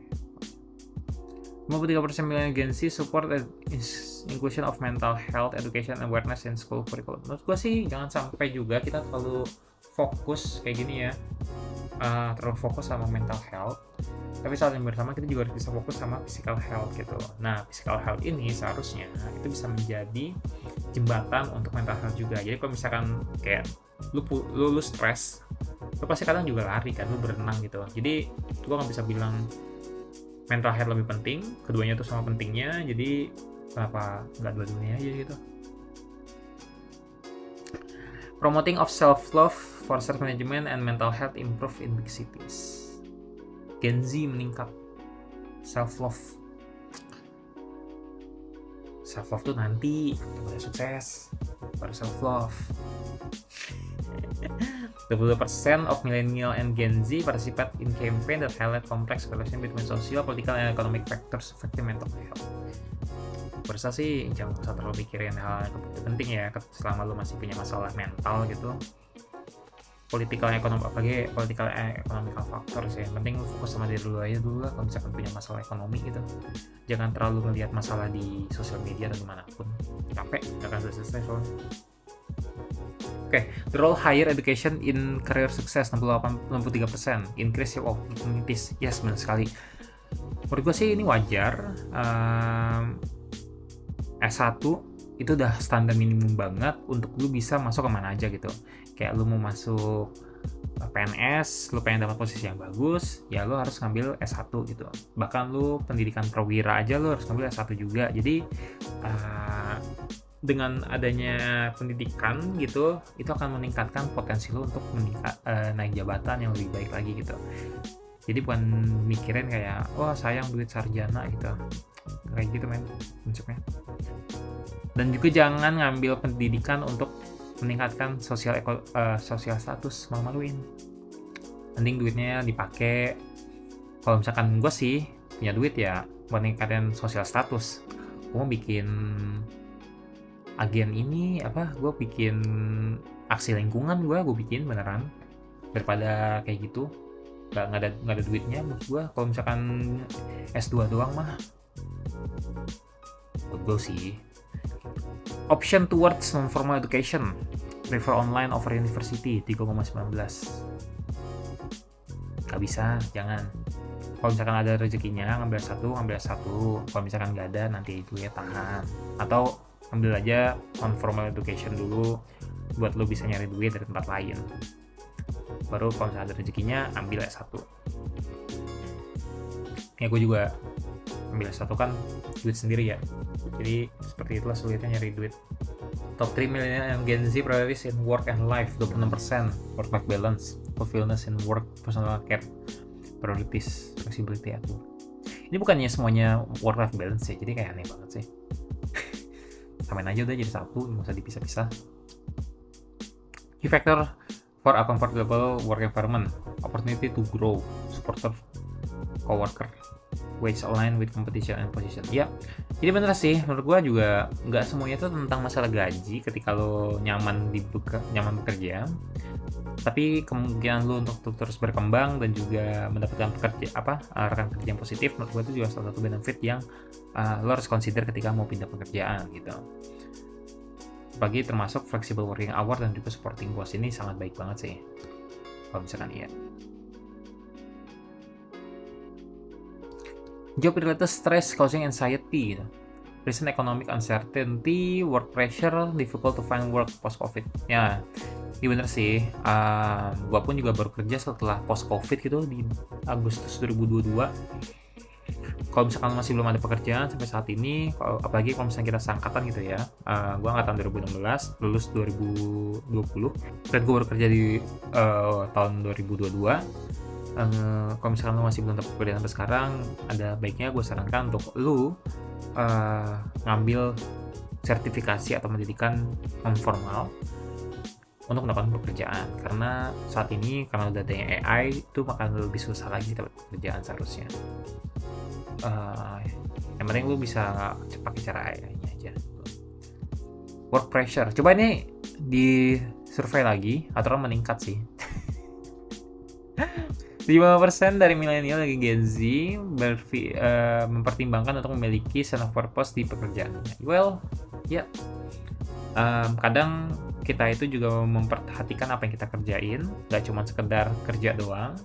53% millennial Gen Z support inclusion of mental health education awareness in school curriculum. Menurut gue sih jangan sampai juga kita terlalu fokus kayak gini ya, terlalu fokus sama mental health, tapi saat yang bersama kita juga harus bisa fokus sama physical health gitu. Nah, physical health ini seharusnya itu bisa menjadi jembatan untuk mental health juga. Jadi kalau misalkan kayak lu stres, lu pasti kadang juga lari kan, lu berenang gitu. Jadi gue nggak bisa bilang mental health lebih penting, keduanya tuh sama pentingnya, jadi kenapa nggak dua-duanya aja gitu. Promoting of self-love for self-management and mental health improve in big cities. Gen Z meningkat. Self-love. Self-love tuh nanti udah sukses, baru self-love. 22% of millennial and Gen Z participate in campaign that highlight complex relation between social, political, and economic factors affecting mental health. Berasa sih jangan terlalu pikirin hal yang penting ya selama lu masih punya masalah mental gitu. Political, ekonomi, apalagi political, economical factor sih. Yang penting lu fokus sama diri lu aja dulu lah kalau misalkan punya masalah ekonomi gitu. Jangan terlalu melihat masalah di sosial media atau dimanapun. Capek, gak akan selesai soalnya. Oke, the role higher education in career success 63%, increase of opportunities. Yes, benar sekali. Menurut gue sih ini wajar. S1 itu udah standar minimum banget untuk lu bisa masuk kemana aja gitu. Kayak lu mau masuk PNS, lu pengen dapat posisi yang bagus, ya lu harus ngambil S1 gitu. Bahkan lu pendidikan perwira aja lu harus ngambil S1 juga. Jadi dengan adanya pendidikan gitu, itu akan meningkatkan potensi lo untuk naik jabatan yang lebih baik lagi gitu. Jadi bukan mikirin kayak, wah sayang duit sarjana gitu, kayak gitu men, konsepnya. Dan juga jangan ngambil pendidikan untuk meningkatkan sosial status, malu-maluin. Mending duitnya dipakai, kalau misalkan gue sih punya duit ya buat ningkatin sosial status. Gue mau bikin agen ini gue bikin aksi lingkungan, gue bikin beneran, daripada kayak gitu nggak ada duitnya. Menurut gue kalau misalkan S2 doang mah, menurut gue sih. Option towards non-formal education, prefer online over university 3,19. Gak bisa, jangan. Kalau misalkan ada rezekinya ngambil satu. Kalau misalkan nggak ada, nanti itu ya tahan. Atau ambil aja non-formal education dulu buat lo bisa nyari duit dari tempat lain. Baru kalau misalkan ada rezekinya ambil S1. Ya gue juga ambil S1 kan duit sendiri ya. Jadi seperti itulah sulitnya nyari duit. Top 3 millennial and Gen Z priorities in work and life, 26%. Work-life balance, fulfillment in work, personal care, priorities, flexibility at work. Ini bukannya semuanya work-life balance ya, jadi kayak aneh banget sih. Samain aja udah jadi satu, nggak usah dipisah-pisah. Key factor for a comfortable work environment, opportunity to grow, supportive coworker, wage aligned with competition and position. Ya, jadi bener sih, menurut gua juga nggak semuanya itu tentang masalah gaji ketika lo nyaman bekerja, tapi kemungkinan lo untuk terus berkembang dan juga mendapatkan rekan kerja yang positif, menurut gua itu juga salah satu benefit yang lo harus consider ketika mau pindah pekerjaan gitu. Bagi termasuk flexible working hour dan juga supporting boss, ini sangat baik banget sih kalau misalkan iya. Job related stress causing anxiety, recent economic uncertainty, work pressure, difficult to find work post covid. Ya, ini bener sih. Gua pun juga baru kerja setelah post covid gitu di Agustus 2022. Kalau misalkan masih belum ada pekerjaan sampai saat ini, apalagi kalau misalnya kita seangkatan gitu ya, gua angkatan 2016, lulus 2020, dan gua baru kerja di tahun 2022. Kalau misalkan lu masih belum dapat pekerjaan sampai sekarang, ada baiknya gue sarankan untuk lu ngambil sertifikasi atau pendidikan non formal untuk mendapatkan pekerjaan, karena saat ini karena udah adanya AI itu akan lebih susah lagi dapat pekerjaan seharusnya. Yang penting lu bisa pakai cara AI-nya aja. Work pressure, coba ini di survei lagi, aturan meningkat sih. 5% dari milenial lagi Gen Z mempertimbangkan untuk memiliki sense of purpose di pekerjaannya. Well, ya, kadang kita itu juga memperhatikan apa yang kita kerjain, gak cuma sekedar kerja doang.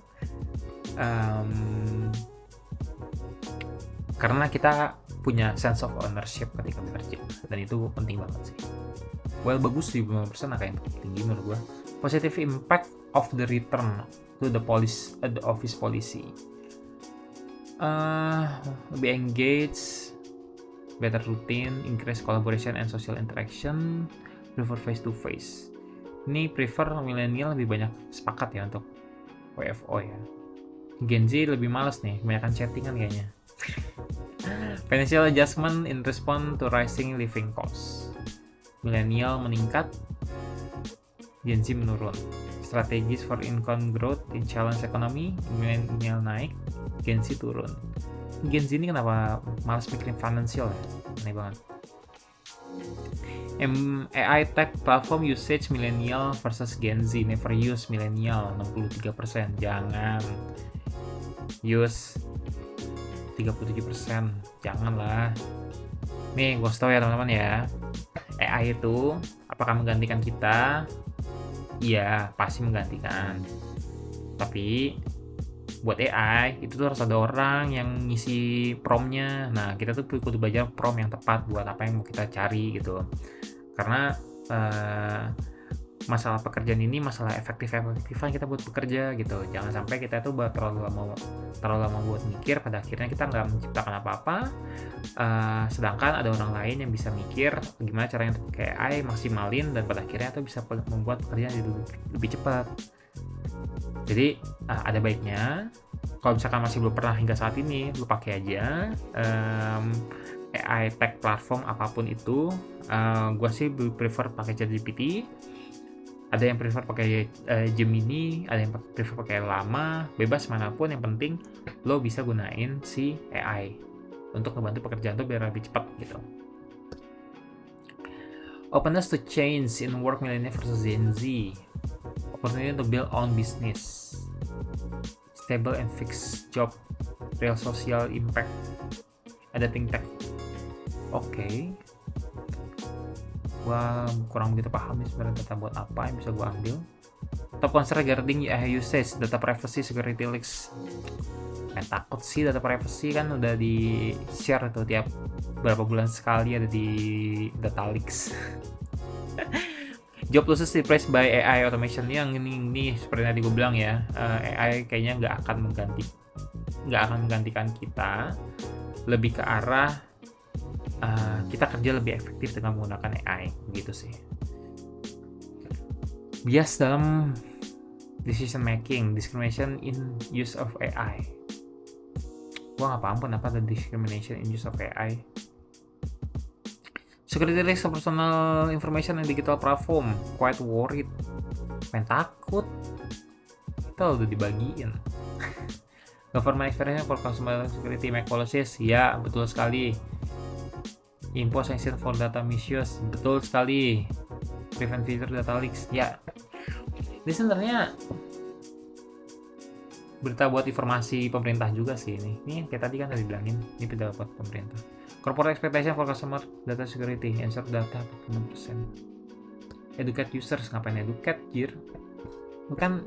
Karena kita punya sense of ownership ketika bekerja, dan itu penting banget sih. Well, bagus sih 5% angka yang tinggi menurut gue. Positive impact of the return to the office policy. Lebih engaged, better routine, increase collaboration and social interaction, prefer face to face. Ini prefer milenial lebih banyak sepakat ya untuk WFO ya. Gen Z lebih malas nih, kebanyakan chattingan kayaknya. Financial adjustment in response to rising living costs. Milenial meningkat, Gen Z menurun. Strategies for income growth in challenge economy, milenial naik, Gen Z turun. Gen Z ini kenapa malas mikirin financial ya? Aneh banget. AI tech platform usage milenial versus Gen Z, never use milenial 63%, jangan use 37%, janganlah. Nih gue tau ya teman-teman ya, AI itu apakah menggantikan kita? Iya, pasti menggantikan. Tapi buat AI itu tuh harus ada orang yang ngisi promptnya. Nah, kita tuh kudu belajar prompt yang tepat buat apa yang mau kita cari gitu. Karena masalah pekerjaan ini masalah efektifan kita buat bekerja gitu. Jangan sampai kita tuh terlalu lama buat mikir, pada akhirnya kita nggak menciptakan apa-apa. Sedangkan ada orang lain yang bisa mikir gimana caranya kayak AI maksimalin, dan pada akhirnya tuh bisa membuat pekerjaan jadi lebih cepat. Jadi ada baiknya kalau misalkan masih belum pernah hingga saat ini, lu pakai aja AI tech platform apapun itu. Gue sih prefer pakai ChatGPT. Ada yang prefer pakai Gemini, ada yang prefer pakai Llama, bebas manapun, yang penting lo bisa gunain si AI untuk ngebantu pekerjaan tuh biar lebih cepat gitu. Openness to change in work millennial versus Gen Z. Opportunity to build own business. Stable and fixed job. Real social impact. Adapting tech. Oke. Gua kurang begitu paham nih sebenarnya data buat apa yang bisa gua ambil. Top concern regarding AI usage, data privacy, security leaks. Takut sih data privacy kan udah di share tuh tiap berapa bulan sekali ada di data leaks. Job losses replaced by AI automation yang ini seperti tadi gue bilang ya, AI kayaknya nggak akan menggantikan kita, lebih ke arah kita kerja lebih efektif dengan menggunakan AI gitu sih. Bias dalam decision making, discrimination in use of AI. Gua nggak paham kenapa ada discrimination in use of AI. Security risk of personal information and digital platform. Quite worried. Main takut. Kita udah dibagiin. Government experience for consumer security make policies. Ya, betul sekali. Impose sanction for data misuse. Betul sekali. Prevent future data leaks. Ya. Ini sebenarnya berita buat informasi pemerintah juga sih ini. Ini kayak tadi kan tadi bilangin, ini berita buat pemerintah. Corporate expectation for customer data security, ensure data 6%. Educate users, ngapain educate, jir? Bukan,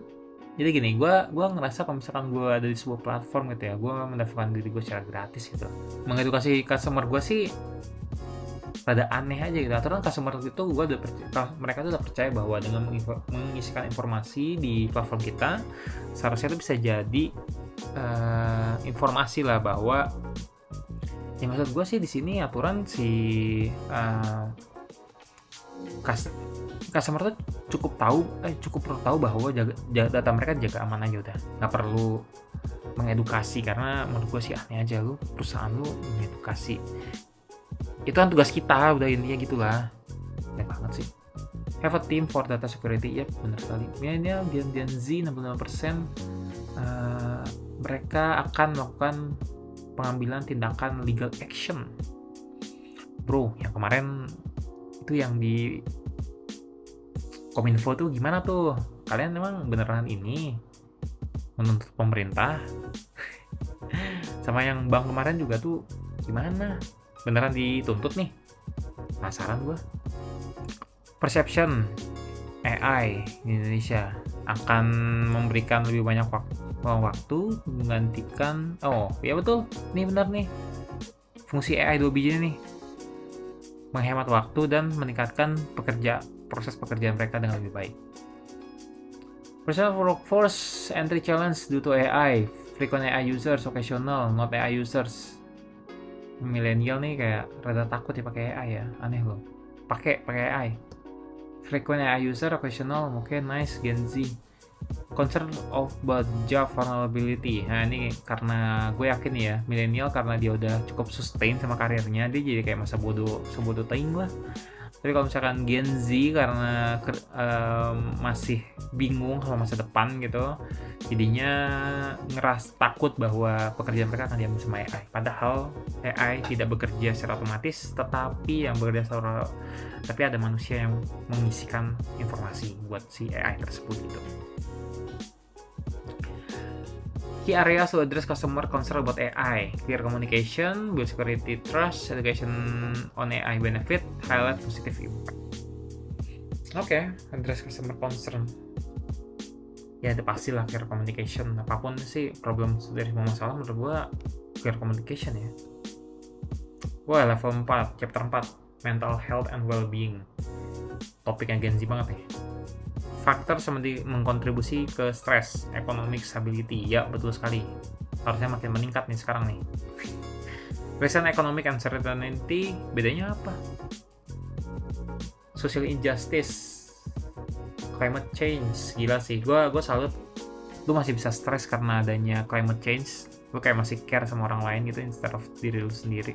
jadi gini, gue ngerasa kalau misalkan gue ada di sebuah platform gitu ya, gue mendaftarkan diri gue secara gratis gitu. Mengedukasi customer gue sih rada aneh aja gitu. Aturan customer itu mereka tuh udah percaya bahwa dengan mengisikan informasi di platform kita, seharusnya itu bisa jadi informasi lah bahwa yang maksud gue sih di sini aturan si customer tuh cukup perlu tahu bahwa data mereka jaga aman aja udah, nggak perlu mengedukasi, karena menurut gue sih aneh aja perusahaan lu mengedukasi. Itu kan tugas kita, udah intinya gitulah. Aneh banget sih. Have a team for data security, ya benar sekali. Millennial, Gen Z 65% mereka akan melakukan pengambilan tindakan legal action. Bro, yang kemarin itu yang di Kominfo tuh gimana tuh? Kalian memang beneran ini menuntut pemerintah? Sama yang bank kemarin juga tuh gimana? Beneran dituntut nih? Penasaran gue. Perception AI di Indonesia akan memberikan lebih banyak waktu menggantikan. Oh ya betul, nih benar nih, fungsi AI 2 biji nih menghemat waktu dan meningkatkan proses pekerjaan mereka dengan lebih baik. Personal workforce entry challenge due to AI, frequent AI users, occasional not AI users. Milenial nih kayak rada takut ya pakai AI ya, aneh loh. Pakai AI. Frequent AI user, occasional, oke, nice. Gen Z. Concern of job vulnerability. Nah ini karena gue yakin ya, milenial karena dia udah cukup sustain sama karirnya, dia jadi kayak masa sebodoh teing lah. Tapi kalau misalkan Gen Z karena masih bingung sama masa depan gitu, jadinya ngeras takut bahwa pekerjaan mereka akan diambil sama AI. Padahal AI tidak bekerja secara otomatis, tapi ada manusia yang mengisikan informasi buat si AI tersebut gitu. Key areas to address customer concern about AI: clear communication, build security trust, education on AI benefit, highlight positive impact. Oke, address customer concern. Ya itu pastilah clear communication. Apapun sih problem dari semua masalah menurut gua clear communication ya. Wah, level 4, chapter 4, mental health and well-being. Topiknya Gen Z banget nih. Faktor mengkontribusi ke stres, economic stability. Ya, betul sekali. Harusnya makin meningkat nih sekarang nih. Recent economic uncertainty, bedanya apa? Social injustice, climate change. Gila sih, gue salut. Lu masih bisa stres karena adanya climate change. Lu kayak masih care sama orang lain gitu instead of diri lu sendiri.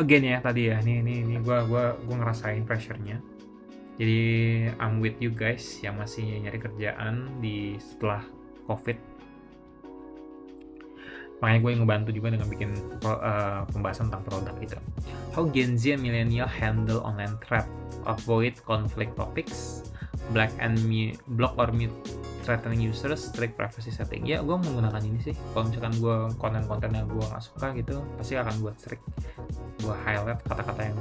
Again ya tadi ya, ini gue ngerasain pressure-nya. Jadi I'm with you guys yang masih nyari kerjaan setelah COVID. Makanya gue ngebantu juga dengan bikin pembahasan tentang produk gitu. How Gen Z and millennial handle online threat, avoid conflict topics, block or mute threatening users, strict privacy setting. Ya, gue menggunakan ini sih. Kalau misalkan gue konten-konten yang gue nggak suka gitu, pasti akan gue strict. Gue highlight kata-kata yang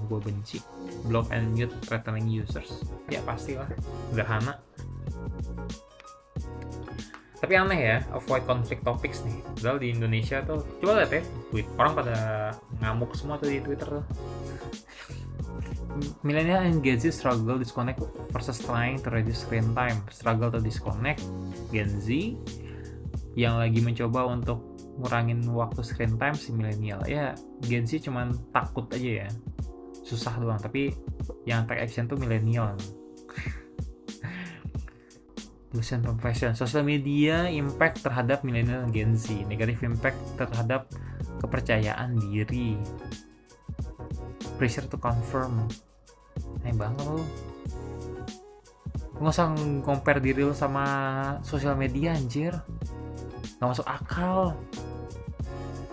gue benci. Block and mute threatening users. Ya pastilah, sederhana. Tapi aneh ya, avoid conflict topics nih. Padahal di Indonesia tuh, coba lihat ya, orang pada ngamuk semua tuh di Twitter tuh. Millennial and Gen Z struggle disconnect versus trying to reduce screen time. Struggle to disconnect, Gen Z yang lagi mencoba untuk ngurangin waktu screen time si millennial. Ya, Gen Z cuman takut aja ya, susah doang. Tapi yang take action tuh millennial. Tulisan profession, social media impact terhadap millennial dan Gen Z, negative impact terhadap kepercayaan diri, pressure to confirm. Banget lu nggak usah compare diri lu sama sosial media, anjir, nggak masuk akal.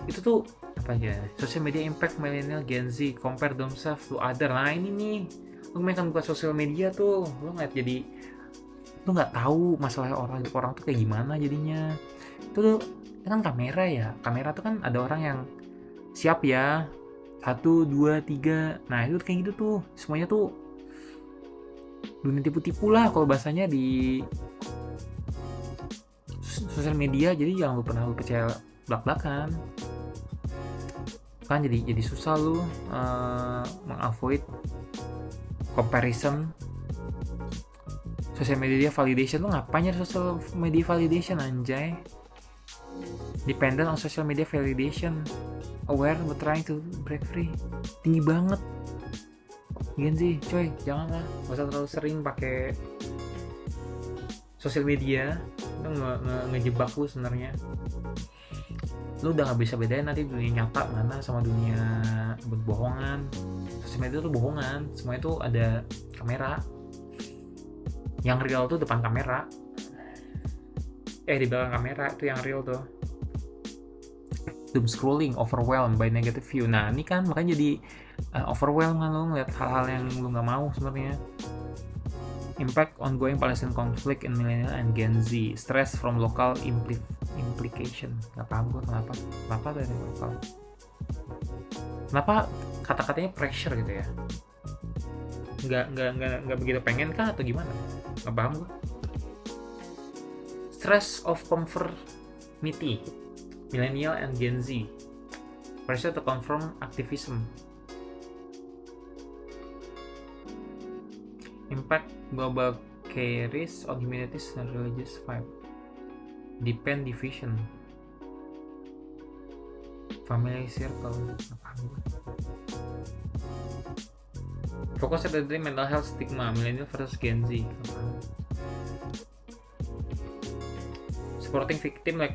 Itu tuh apa aja, social media impact millennial Gen Z, compare themselves to other. Nah ini nih, lu mainkan buka sosial media tuh, lu ngeliat jadi lu nggak tahu masalah orang tuh kayak gimana jadinya. Itu tuh kan kamera tuh kan ada orang yang siap ya, 1, 2, 3. Nah itu kayak gitu tuh, semuanya tuh dunia tipu-tipu lah kalau bahasanya di sosial media. Jadi jangan lu percaya belak-belakan kan, jadi susah lu mengavoid comparison. Social media validation, lu ngapain nyari social media validation, anjay? Dependent on social media validation, aware but trying to break free. Tinggi banget Gen Z, coy, janganlah, gak usah terlalu sering pakai sosial media. Itu ngejebak lu sebenarnya. Lu udah gak bisa bedain nanti dunia nyata mana sama dunia bohongan. Sosial media tuh bohongan, semuanya tuh ada kamera. Yang real tuh depan kamera, di belakang kamera itu yang real tuh. Doom scrolling, overwhelmed by negative view. Nah ini kan makanya jadi overwhelmed kan, lo ngeliat hal-hal yang lo nggak mau sebenarnya. Impact ongoing Palestine conflict in millennial and Gen Z, stress from local implication. Nggak paham gue kenapa dari lokal, kenapa kata-katanya pressure gitu ya. Nggak begitu pengen kah atau gimana, nggak paham gue. Stress of conformity, millennial and Gen Z, pressure to conform activism, impact global caries on humanities and religious vibe, depend division, family circle, nggak paham gue. Fokus pada mental health stigma, millennial versus Gen Z. Supporting victim like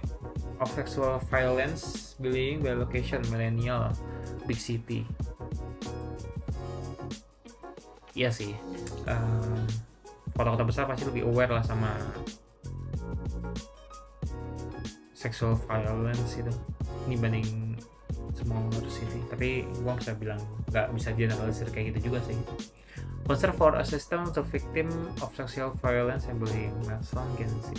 of sexual violence, bullying by location, millennial, big city. Iya sih, kota-kota besar pasti lebih aware lah sama sexual violence itu dibanding smaller city. Tapi gua bisa bilang nggak bisa generalisir kayak gitu juga sih. Concern for assistance to victim of sexual violence and bullying, Gen Z.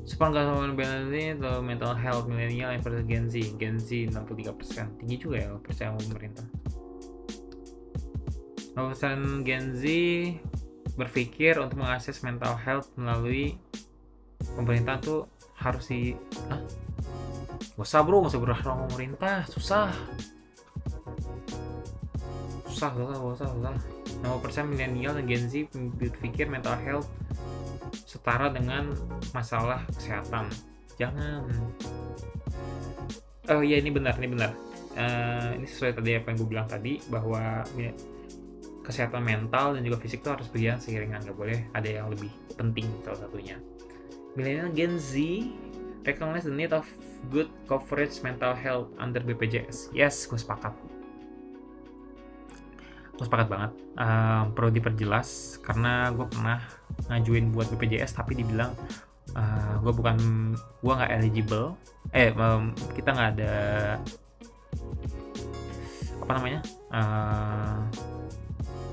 Support government benefit to mental health, millennial and Gen Z. Gen Z 63%, tinggi juga ya percaya pemerintah. 60% Gen Z berpikir untuk mengakses mental health melalui pemerintah tuh harus gak usah berharap sama pemerintah, susah. 60% milenial dan Gen Z berpikir mental health setara dengan masalah kesehatan. Jangan. Oh iya, ini benar. Ini sesuai tadi apa yang gue bilang tadi, bahwa kesehatan mental dan juga fisik itu harus berjalan seiringan, gak boleh ada yang lebih penting salah satunya. Millennial Gen Z recognize the need of good coverage mental health under BPJS. Yes, gue sepakat banget. Perlu diperjelas karena gue pernah ngajuin buat BPJS tapi dibilang Gue nggak eligible. Kita nggak ada apa namanya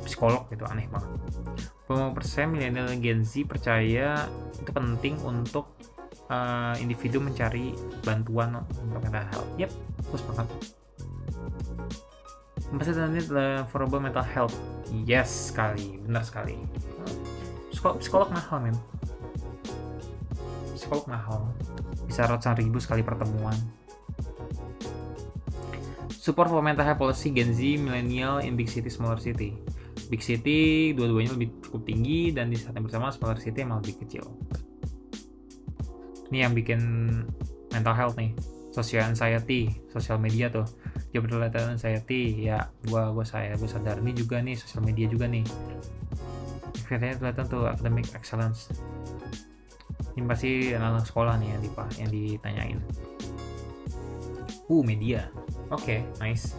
psikolog gitu, aneh banget. 50% milenial dan Gen Z percaya itu penting untuk individu mencari bantuan untuk mental health. Yep, gue sepakat. Favorable mental health. Yes sekali, benar sekali. Psikolog mahal, men. Psikolog mahal. Bisa ratusan ribu sekali pertemuan. Support for mental health policy Gen Z, millennial in big city, smaller city. Big city dua-duanya lebih cukup tinggi, dan di saat yang bersama smaller city emang lebih kecil. Ini yang bikin mental health nih, social anxiety, social media tuh. Job related anxiety, ya gue sadar ini juga nih, social media juga nih. Akhirnya kelihatan tuh academic excellence. Ini pasti anak sekolah nih yang ditanyain. Media. Oke, nice.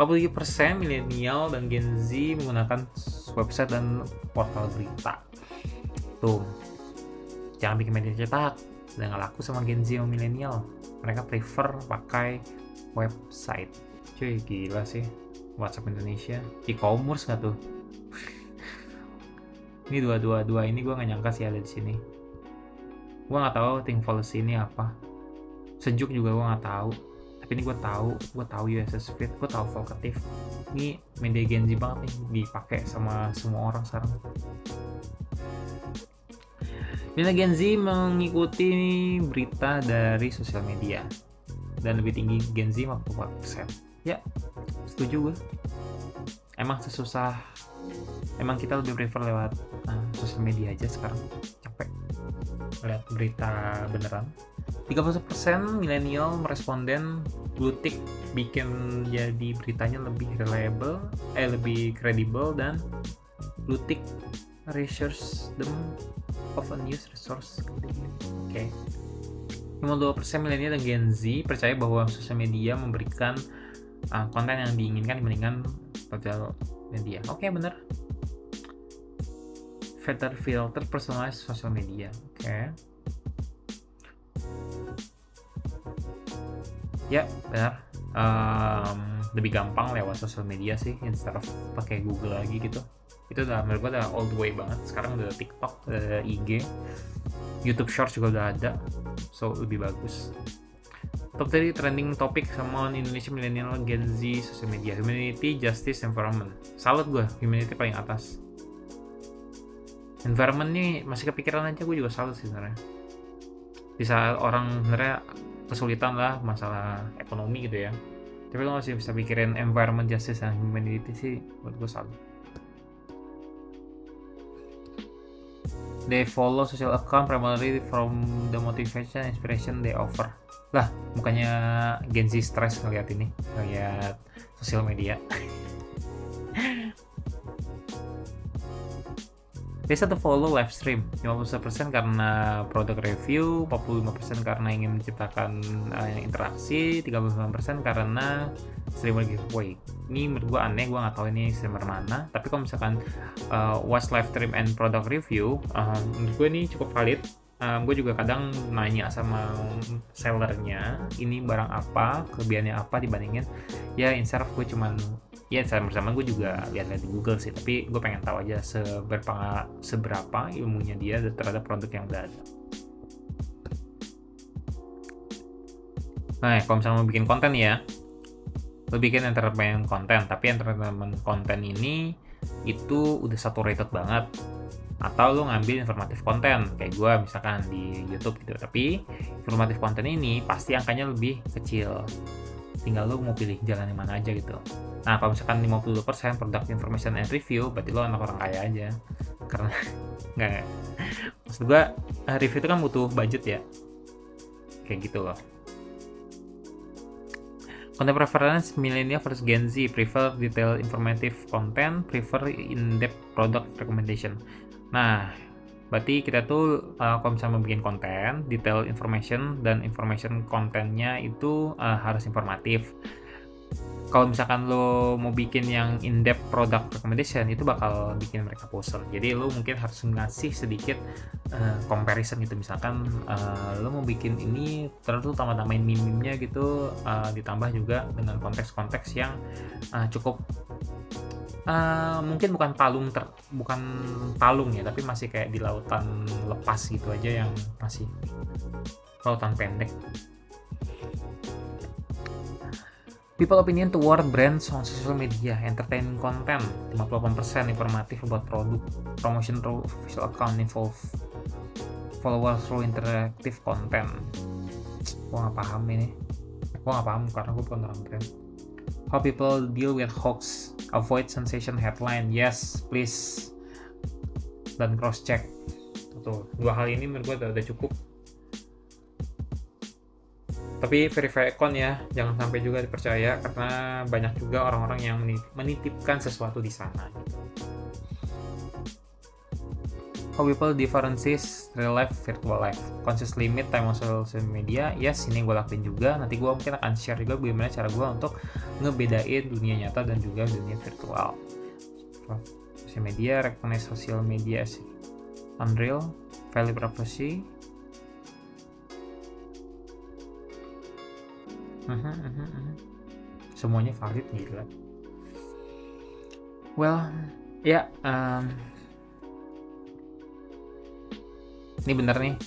47% milenial dan Gen Z menggunakan website dan portal berita. Tuh, jangan bikin media cetak. Udah nggak laku sama Gen Z sama milenial. Mereka prefer pakai website. Cuy, gila sih. WhatsApp Indonesia, e-commerce nggak tuh? Ini dua ini gue nggak nyangka sih ada di sini. Gue nggak tahu Thinkful ini apa. Sejuk juga gue nggak tahu. Tapi ini gue tahu USS Fit, gue tahu Vocative. Ini media Gen Z banget nih, dipakai sama semua orang sekarang. Media Gen Z mengikuti berita dari sosial media, dan lebih tinggi Gen Z 44%. Ya, setuju gue. Emang kita lebih prefer lewat sosial media aja sekarang. Capek lihat berita beneran. 30% milenial meresponden blue tick bikin jadi beritanya lebih reliable, lebih kredibel, dan blue tick reassures them of a news resource. Oke. 52% milenial dan Gen Z percaya bahwa sosial media memberikan konten yang diinginkan dibandingkan sosial media. Oke, bener. Filter personalized social media. Oke. Ya, benar. Lebih gampang lewat sosial media sih, instead of pakai Google lagi gitu. Itu menurut gue udah old way banget. Sekarang udah TikTok, udah IG, YouTube Shorts juga udah ada, so lebih bagus. Top 3 trending topik sama Indonesia milenial, Gen Z, sosial media. Humanity, justice, environment. Salut gue, humanity paling atas. Environment nih masih kepikiran aja, gue juga salut sih sebenarnya. Di saat orang sebenarnya kesulitan lah masalah ekonomi gitu ya, tapi lo masih bisa pikirin environment, justice, dan humanity sih, buat gue salut. They follow social account primarily from the motivation and inspiration they offer. Lah, bukannya Gen Z stress ngeliat sosial media. Biasa to follow live stream, 50% karena product review, 45% karena ingin menciptakan interaksi, 39% karena streamer giveaway. Ini menurut gue aneh, gue nggak tahu ini streamer mana. Tapi kalau misalkan watch live stream and product review, menurut gue ini cukup valid. Gue juga kadang nanya sama sellernya, ini barang apa, kelebihannya apa dibandingin. Ya, instead of gue cuman bersama gue juga lihat di Google sih, tapi gue pengen tahu aja seberapa ilmunya dia terhadap produk yang udah ada. Nah, kalau misalnya mau bikin konten ya, lo bikin entertainment konten, tapi entertainment konten ini itu udah saturated banget. Atau lo ngambil informatif konten, kayak gue misalkan di YouTube gitu, tapi informatif konten ini pasti angkanya lebih kecil. Tinggal lo mau pilih jalan yang mana aja gitu. Nah, kalau misalkan 52% product information and review, berarti lo anak orang kaya aja. Karena enggak. Maksud gue, review itu kan butuh budget ya. Kayak gitu loh. Content preference millennial versus Gen Z, prefer detailed informative content, prefer in-depth product recommendation. Nah, berarti kita tuh kalau misalnya mau bikin konten, detail information dan information kontennya itu harus informatif. Kalau misalkan lo mau bikin yang in-depth product recommendation, itu bakal bikin mereka bosan. Jadi lo mungkin harus ngasih sedikit comparison gitu. Misalkan lo mau bikin ini, terus lo tambah-tambahin meme-nya gitu, ditambah juga dengan konteks-konteks yang cukup mungkin bukan palung ya, tapi masih kayak di lautan lepas gitu aja, yang masih lautan pendek. People opinion toward brands on social media, entertaining content 58%, informatif about produk, promotion through official account, involve followers through interactive content. Gua nggak paham ini, karena gue bukan orang brand. How people deal with hoax, avoid sensation headline, yes please, dan cross check. Tuh, dua hal ini menurut gue udah cukup. Tapi verify account ya, jangan sampai juga dipercaya, karena banyak juga orang-orang yang menitipkan sesuatu di sana. How people differences real life, virtual life, conscious limit time on social media. Yes, ini gue lakuin juga. Nanti gue mungkin akan share juga bagaimana cara gue untuk ngebedain dunia nyata dan juga dunia virtual. Social media, recognize social media as unreal, value privacy. Semuanya valid, gila. Well, ya, ini benar nih.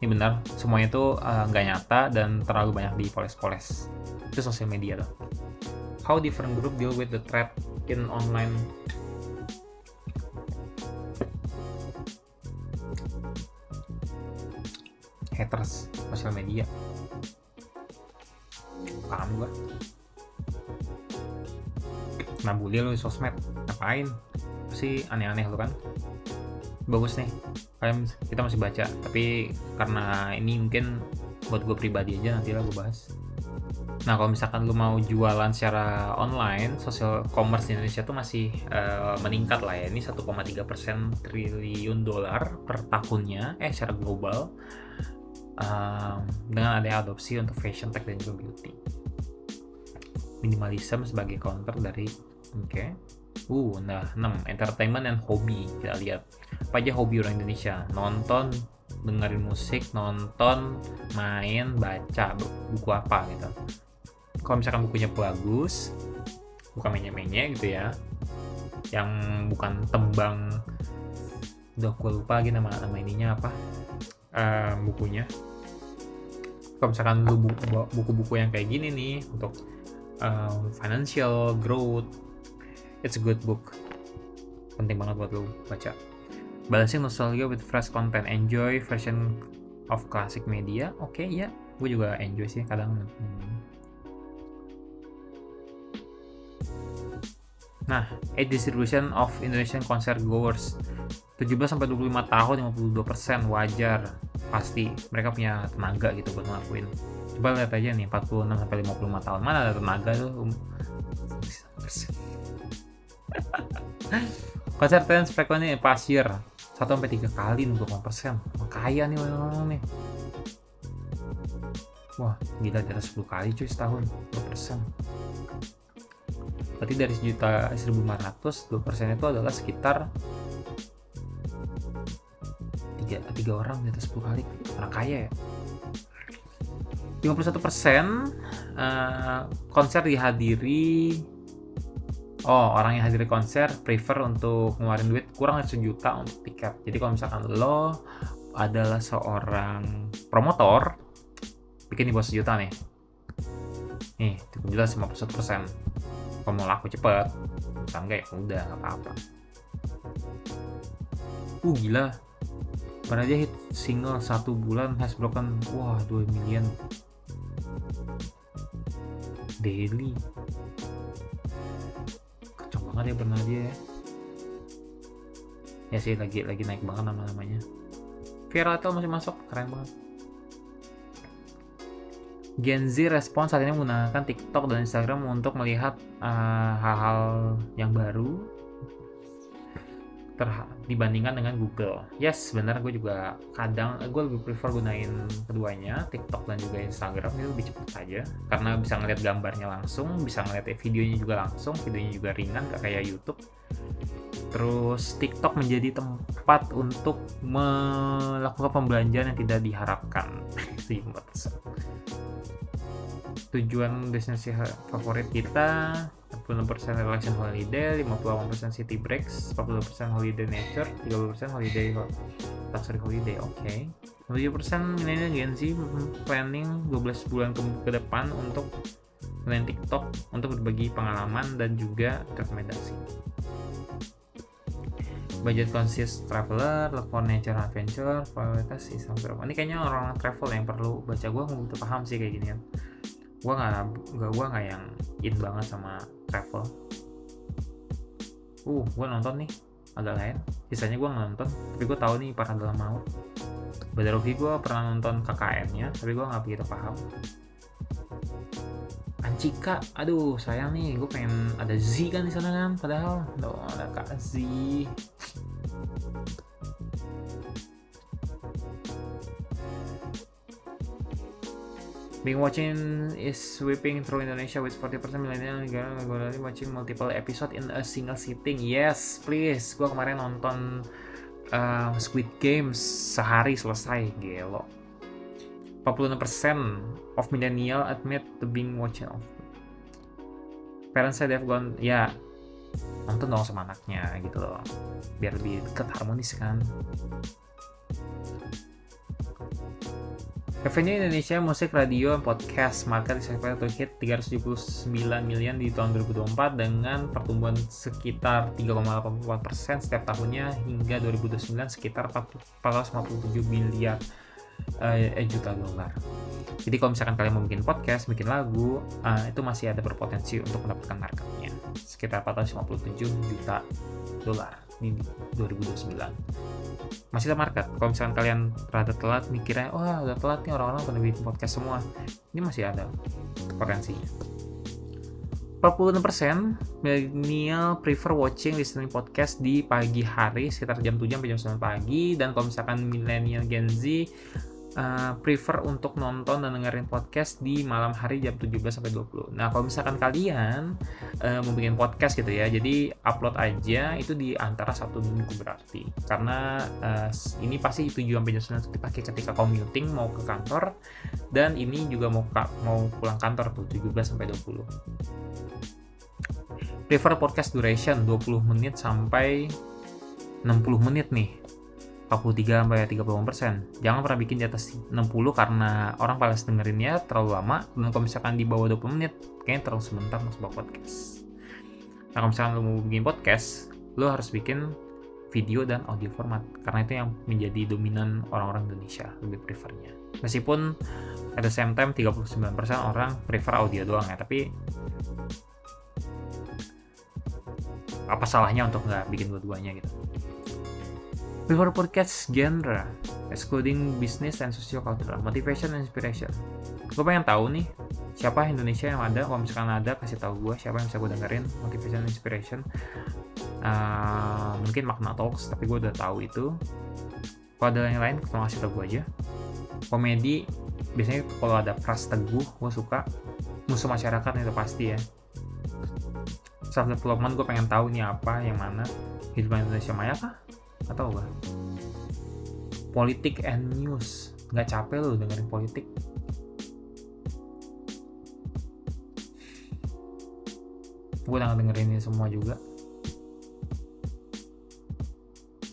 Ini benar, semuanya itu nggak nyata dan terlalu banyak dipoles-poles. Itu sosial media tuh. How different group deal with the threat in online. Haters sosial media. Paham gue. Nah, bully lo di sosmed, ngapain? Pasti aneh-aneh lo kan. Bagus nih, kita masih baca, tapi karena ini mungkin buat gue pribadi aja, nanti lah gue bahas. Nah, kalau misalkan lu mau jualan secara online, social commerce di Indonesia tuh masih meningkat lah ya. Ini 1,3% triliun dolar per tahunnya, secara global, dengan adanya adopsi untuk fashion, tech, dan juga beauty. Minimalism sebagai counter dari nah 6, entertainment and hobby. Kita lihat apa aja hobi orang Indonesia: nonton, dengerin musik, nonton, main, baca buku apa gitu. Kalau misalkan bukunya bagus, bukan menye-menye gitu ya, yang bukan tembang, udah gue lupa lagi nama ininya apa, bukunya. Kalau misalkan lu buku-buku yang kayak gini nih untuk financial growth, it's a good book, penting banget buat lu baca. Balancing nostalgia with fresh content, enjoy version of classic media. Oke, ya, gue juga enjoy sih kadang. Nah, age distribution of Indonesian concert goers 17-25 tahun 52%, wajar, pasti mereka punya tenaga gitu buat ngelakuin. Coba lihat aja nih, 46-55 tahun, mana ada tenaga tuh. Konser dance frekuensi pasir 1-3 kali 20%. Kaya nih orang-orang nih. Wah, gila, di atas 10 kali cuy setahun, 2%. Berarti dari 1.500, 2% itu adalah sekitar 3 orang di atas 10 kali. Orang kaya ya. 51% konser dihadiri. Orang yang hadiri konser prefer untuk ngeluarin duit kurang dari 1 juta untuk tiket. Jadi kalau misalkan lo adalah seorang promotor, bikin di bawah 1 juta nih, cukup jelas 51%. Kalau mau laku cepet, misalkan enggak ya udah, gak apa-apa. Gila, baru aja hit single 1 bulan has broken 2 million daily. Kacau banget ya Bernadette ya. Ya sih, lagi naik banget nama-namanya. Viral itu masih masuk, keren banget. Gen Z respon saat ini menggunakan TikTok dan Instagram untuk melihat hal-hal yang baru. dibandingkan dengan Google. Yes, benar, gue juga kadang gue lebih prefer gunain keduanya, TikTok dan juga Instagram, itu lebih cepet aja karena bisa ngeliat gambarnya langsung, bisa ngeliat videonya juga langsung, videonya juga ringan, gak kayak YouTube. Terus TikTok menjadi tempat untuk melakukan pembelanjaan yang tidak diharapkan. Tujuan destinasi favorit kita 46% relaxation holiday, 58% city breaks, 40% holiday nature, 30% holiday luxury holiday. Oke. 7% milenial Gen Z planning 12 bulan ke depan untuk main TikTok untuk berbagi pengalaman dan juga rekomendasi. Budget conscious traveler, look for nature adventure, prioritas Islam. Ini kayaknya orang travel yang perlu baca. Gue nggak butuh paham sih kayak ginian. Gue nggak yang in banget sama travel. Gue nonton nih agak lain. Sisanya gue nggak nonton, tapi gue tahu nih para dalam mau. Badar Rofi gue pernah nonton KKN-nya, tapi gue nggak begitu paham. Ancika, aduh sayang nih, gue pengen ada Z kan di sana kan, padahal ada Kak Z. Being watching is sweeping through Indonesia with 40% millennial regularly watching multiple episode in a single sitting. Yes, please. Gue kemarin nonton Squid Games sehari selesai, gelo. 46% of millennial admit to being watching of. Parents say they've gone, ya nonton dong sama anaknya gitu loh, biar lebih dekat, harmonis kan. Revenue Indonesia musik, radio, dan podcast market expected to hit 379 miliar di tahun 2024 dengan pertumbuhan sekitar 3,84% setiap tahunnya hingga 2029 sekitar 457 miliar juta dolar. Jadi kalau misalkan kalian mau bikin podcast, bikin lagu, itu masih ada berpotensi untuk mendapatkan marketnya sekitar 457 juta dolar di 2029. Masih ada market. Kalau misalkan kalian rada telat mikirnya, wah udah telat nih orang-orang pada bikin podcast semua, ini masih ada potensinya. 46% millennial prefer watching listening podcast di pagi hari sekitar jam 7 sampai jam 9 pagi, dan kalau misalkan millennial Gen Z prefer untuk nonton dan dengerin podcast di malam hari jam 17 sampai 20. Nah, kalau misalkan kalian mau bikin podcast gitu ya, jadi upload aja itu di antara 1 minggu berarti. Karena ini pasti 7 sampai jam 9 dipakai ketika commuting mau ke kantor, dan ini juga mau pulang kantor tuh 17 sampai 20. Prefer podcast duration 20 menit sampai 60 menit nih. 43 sampai 30%. Jangan pernah bikin di atas 60 karena orang malas dengerinnya terlalu lama. Dan kalau misalkan di bawah 20 menit, kayaknya terlalu sebentar untuk sebuah podcast. Nah, kalau misalkan lo mau bikin podcast, lo harus bikin video dan audio format. Karena itu yang menjadi dominan orang-orang Indonesia, lebih prefernya. Meskipun at the same time 39% orang prefer audio doang ya, tapi apa salahnya untuk nggak bikin dua-duanya gitu. Prefer podcast genre, excluding business and socio-cultural, motivation and inspiration. Gue pengen tahu nih, siapa Indonesia yang ada, kalau misalkan ada, kasih tahu gue siapa yang bisa gue dengerin, motivation and inspiration. Mungkin Magna Talks, tapi gue udah tahu itu. Kalau ada yang lain, tolong kasih tahu gue aja. Komedi, biasanya kalau ada Pras Teguh, gue suka. Musuh Masyarakat itu pasti ya. Self-development, gue pengen tahu nih apa, yang mana. Kehidupan Indonesia Maya kah? Atau apa? Politik and news, nggak capek lo dengerin politik? Gue udah dengerin ini semua juga.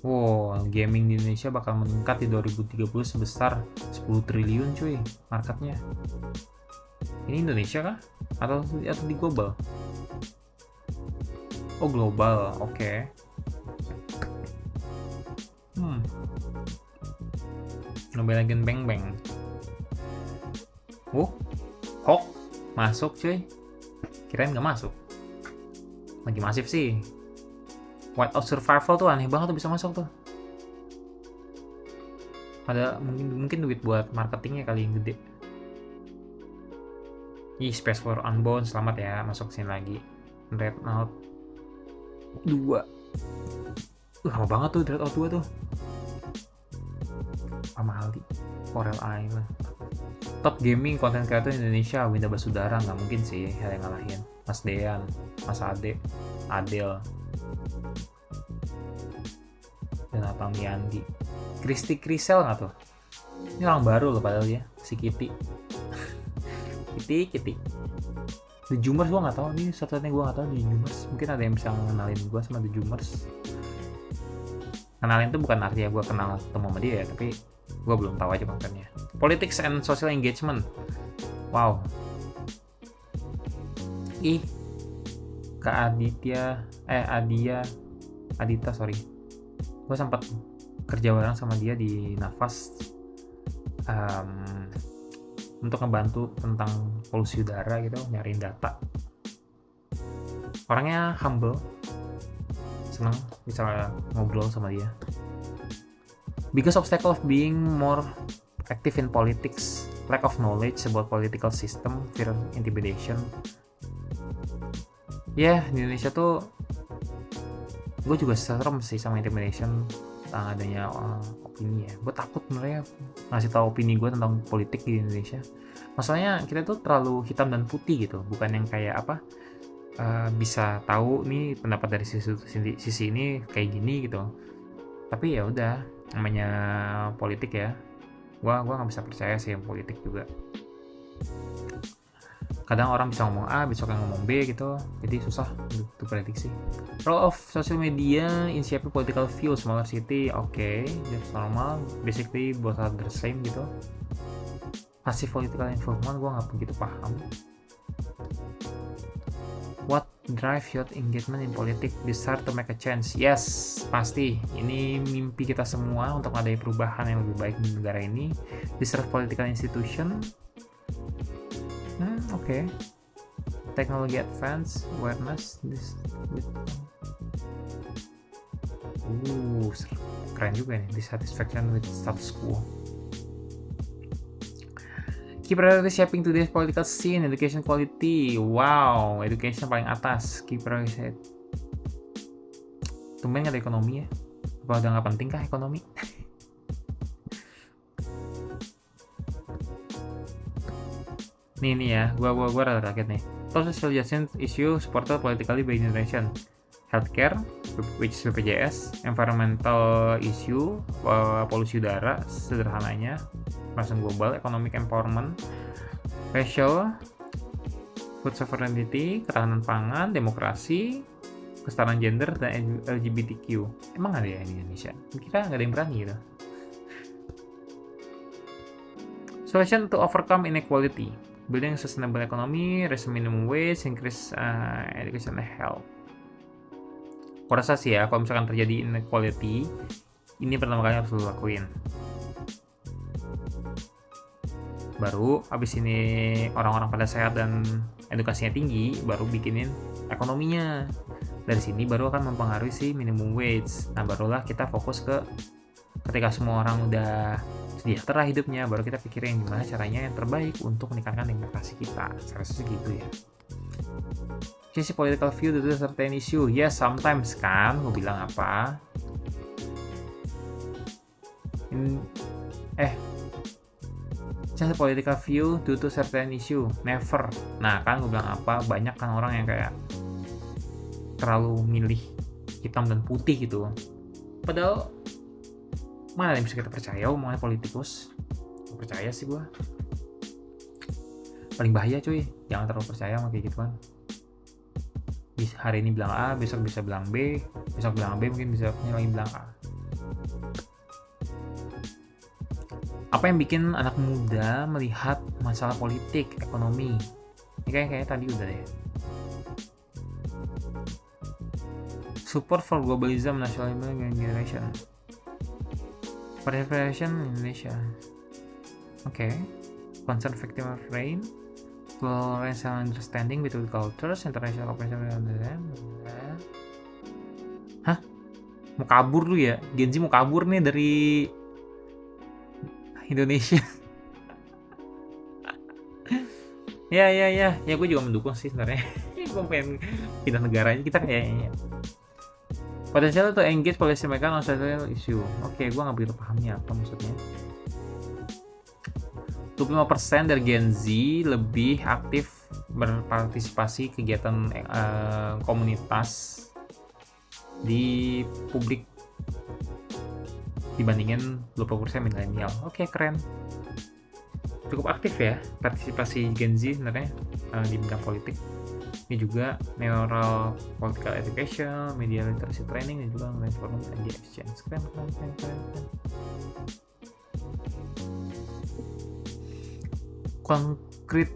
Wow, gaming di Indonesia bakal meningkat di 2030 sebesar 10 triliun cuy marketnya. Ini Indonesia kah? Atau di global? Oh global, oke. Mobile Legends Bang Bang. Hok masuk cuy. Kirain nggak masuk. Lagi masif sih. Whiteout Survival tuh aneh banget tuh bisa masuk tuh. Ada mungkin duit buat marketingnya kali yang gede. Space for Unbound, selamat ya masuk sini lagi. Red Note 2. Lama banget tuh Dread Out 2 tuh. Amali, Corel Island. Top gaming content creator Indonesia, Winda Basudara, nggak mungkin sih ada yang ngalahin. Mas Dean, Mas Ade, Adel, dan apa Miandi. Kristi Krisel nggak tuh? Ini orang baru loh padahal ya, si Kitty. Kitty. The Jumers gue nggak tahu nih, satu-satunya gue nggak tahu The Jumers. Mungkin ada yang bisa ngenalin gue sama The Jumers. Kenalin tuh bukan artinya gue kenal ketemu sama dia ya, tapi gue belum tahu aja kontennya. Politics and social engagement. Wow. Kak Adita sorry. Gue sempat kerja bareng sama dia di Nafas untuk ngebantu tentang polusi udara gitu, nyariin data. Orangnya humble, seneng bisa ngobrol sama dia. Biggest obstacle of being more active in politics, lack of knowledge about political system, fear of intimidation. Ya, di Indonesia tuh gue juga serem sih sama intimidation tentang adanya opini ya. Gue takut sebenarnya ngasih tahu opini gue tentang politik di Indonesia. Masalahnya kita tuh terlalu hitam dan putih gitu, bukan yang kayak apa bisa tahu nih pendapat dari sisi ini kayak gini gitu. Tapi ya udah, namanya politik ya. Gua nggak bisa percaya sih yang politik juga. Kadang orang bisa ngomong A, besok yang ngomong B gitu, jadi susah untuk prediksi. Role of social media in shaping political views, smaller city, okay, that's normal. Basically both are the same gitu. Passive political involvement, gue nggak begitu paham. What drive youth engagement in politics? Desire to make a change. Yes, pasti. Ini mimpi kita semua untuk ada perubahan yang lebih baik di negara ini. Desire political institution. Okay. Technology advance, awareness, keren juga nih. Dissatisfaction with status quo. Key priorities shaping today's political scene, education quality. Wow, education paling atas. Key priorities. Tumben gak ada ekonomi ya? Apa udah gak penting kah ekonomi? nih ya, gua rada kaget nih. Top social justice issue supported politically by generation. Healthcare, which is BPJS, environmental issue, polusi udara, sederhananya, langsung global, economic empowerment, racial, food sovereignty, ketahanan pangan, demokrasi, kesetaraan gender, dan LGBTQ. Emang ada ya di Indonesia? Kira nggak ada yang berani gitu. Solution to overcome inequality. Building sustainable economy, raise minimum wage, increase education and health. Aku rasa sih ya, kalau misalkan terjadi inequality, ini pertama kali harus lo lakuin. Baru abis ini orang-orang pada sehat dan edukasinya tinggi, baru bikinin ekonominya. Dari sini baru akan mempengaruhi si minimum wage. Nah barulah kita fokus ke ketika semua orang udah sejahtera hidupnya, baru kita pikirin gimana caranya yang terbaik untuk meningkatkan demokrasi kita. Saya rasa segitu ya. Change political view to certain issue. Yes, sometimes kan, gue bilang apa? Change political view due to certain issue. Never. Nah kan gue bilang apa? Banyak kan orang yang kayak terlalu milih hitam dan putih gitu. Padahal mana yang bisa kita percaya omongan politikus? Gak percaya sih gua. Paling bahaya cuy, jangan terlalu percaya sama kayak gituan. Hari ini bilang A, besok bisa bilang B, besok bilang B, mungkin bisa lagi bilang A. Apa yang bikin anak muda melihat masalah politik, ekonomi? Ini kayaknya tadi udah deh. Support for globalism, nationalism, and generation. Participation in Indonesia. Okay. Concern victim of rain. Tolerance and understanding between cultures. International cooperation. Hah? Mau kabur lu ya? Genji mau kabur nih dari Indonesia. Ya gue juga mendukung sih sebenarnya. Gue pengen pindah negaranya kita kayaknya. Potential to engage policy maker on social issue. Oke, gue nggak begitu pahamnya apa maksudnya. 25% dari Gen Z lebih aktif berpartisipasi kegiatan komunitas di publik dibandingin 20% milenial. Oke, keren. Cukup aktif ya partisipasi Gen Z sebenarnya di bidang politik. Ini juga neural political education, media literacy training, dan juga online forum idea exchange. Keren. Concrete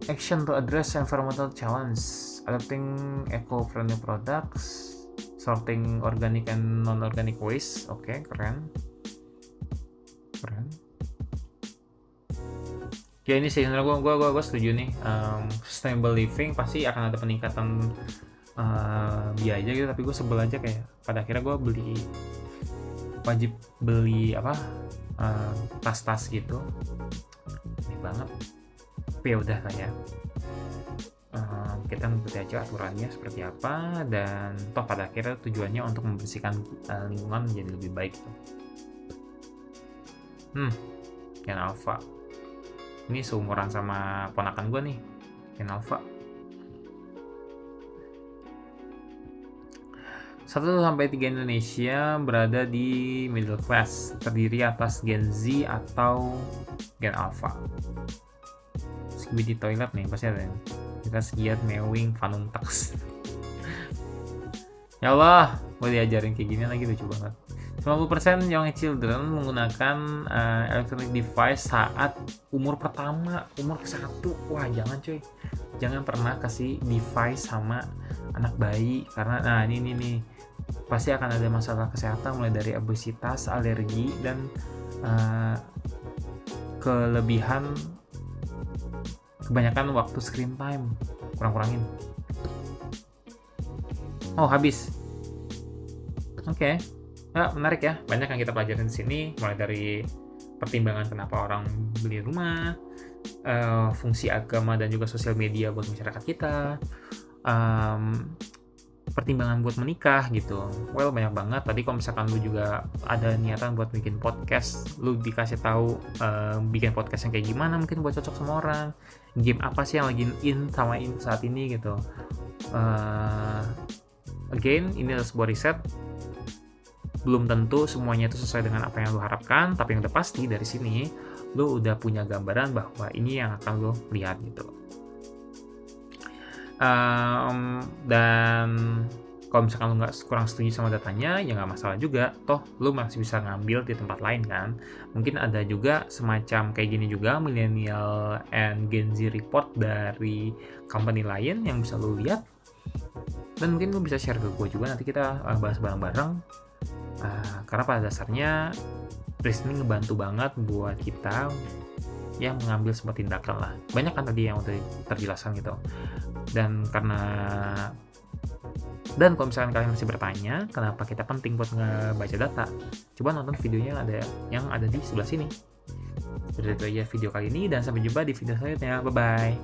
action to address environmental challenge, adopting eco-friendly products, sorting organic and non-organic waste. Oke, keren. Ya ini sih sebenarnya gue setuju nih. Sustainable living pasti akan ada peningkatan biaya gitu, tapi gue sebel aja kayak pada akhirnya gue wajib beli tas-tas gitu. Ini banget. Tapi ya udah lah ya. Kita mengikuti aja aturannya seperti apa, dan toh pada akhirnya tujuannya untuk membersihkan lingkungan menjadi lebih baik tuh. Gen Alpha ini seumuran sama ponakan gue nih, Gen Alpha. 1-3 Indonesia berada di middle class, terdiri atas Gen Z atau Gen Alpha. Skibidi toilet nih pasti ada. Kita giat mewing fanum tax. Ya Allah, gue diajarin kayak gini lagi, lucu banget. 90% young children menggunakan electronic device saat umur pertama, umur ke-1. Wah, jangan cuy. Jangan pernah kasih device sama anak bayi, karena ini pasti akan ada masalah kesehatan mulai dari obesitas, alergi, dan kelebihan kebanyakan waktu screen time. Kurang-kurangin. Oh, habis. Oke. Nah, menarik ya. Banyak yang kita pelajarin di sini, mulai dari pertimbangan kenapa orang beli rumah, fungsi agama dan juga sosial media buat masyarakat kita, pertimbangan buat menikah gitu. Well, banyak banget. Tadi kalau misalkan lu juga ada niatan buat bikin podcast, lu dikasih tahu bikin podcast yang kayak gimana mungkin buat cocok sama orang. Game apa sih yang lagi in sama saat ini gitu. Again, ini adalah sebuah riset. Belum tentu semuanya itu sesuai dengan apa yang lu harapkan, tapi yang udah pasti dari sini lu udah punya gambaran bahwa ini yang akan lu lihat gitu. Dan kalau misalkan lu kurang setuju sama datanya, ya nggak masalah juga, toh lu masih bisa ngambil di tempat lain kan. Mungkin ada juga semacam kayak gini juga, millennial and Gen Z report dari company lain yang bisa lu lihat, dan mungkin lu bisa share ke gue juga, nanti kita bahas bareng-bareng. Karena pada dasarnya riset ini ngebantu banget buat kita yang mengambil sebuah tindakan lah. Banyak kan tadi yang udah terjelaskan gitu. Dan kalau misalkan kalian masih bertanya kenapa kita penting buat ngebaca data, coba nonton videonya yang ada di sebelah sini. Itu aja video kali ini, dan sampai jumpa di video selanjutnya. Bye bye.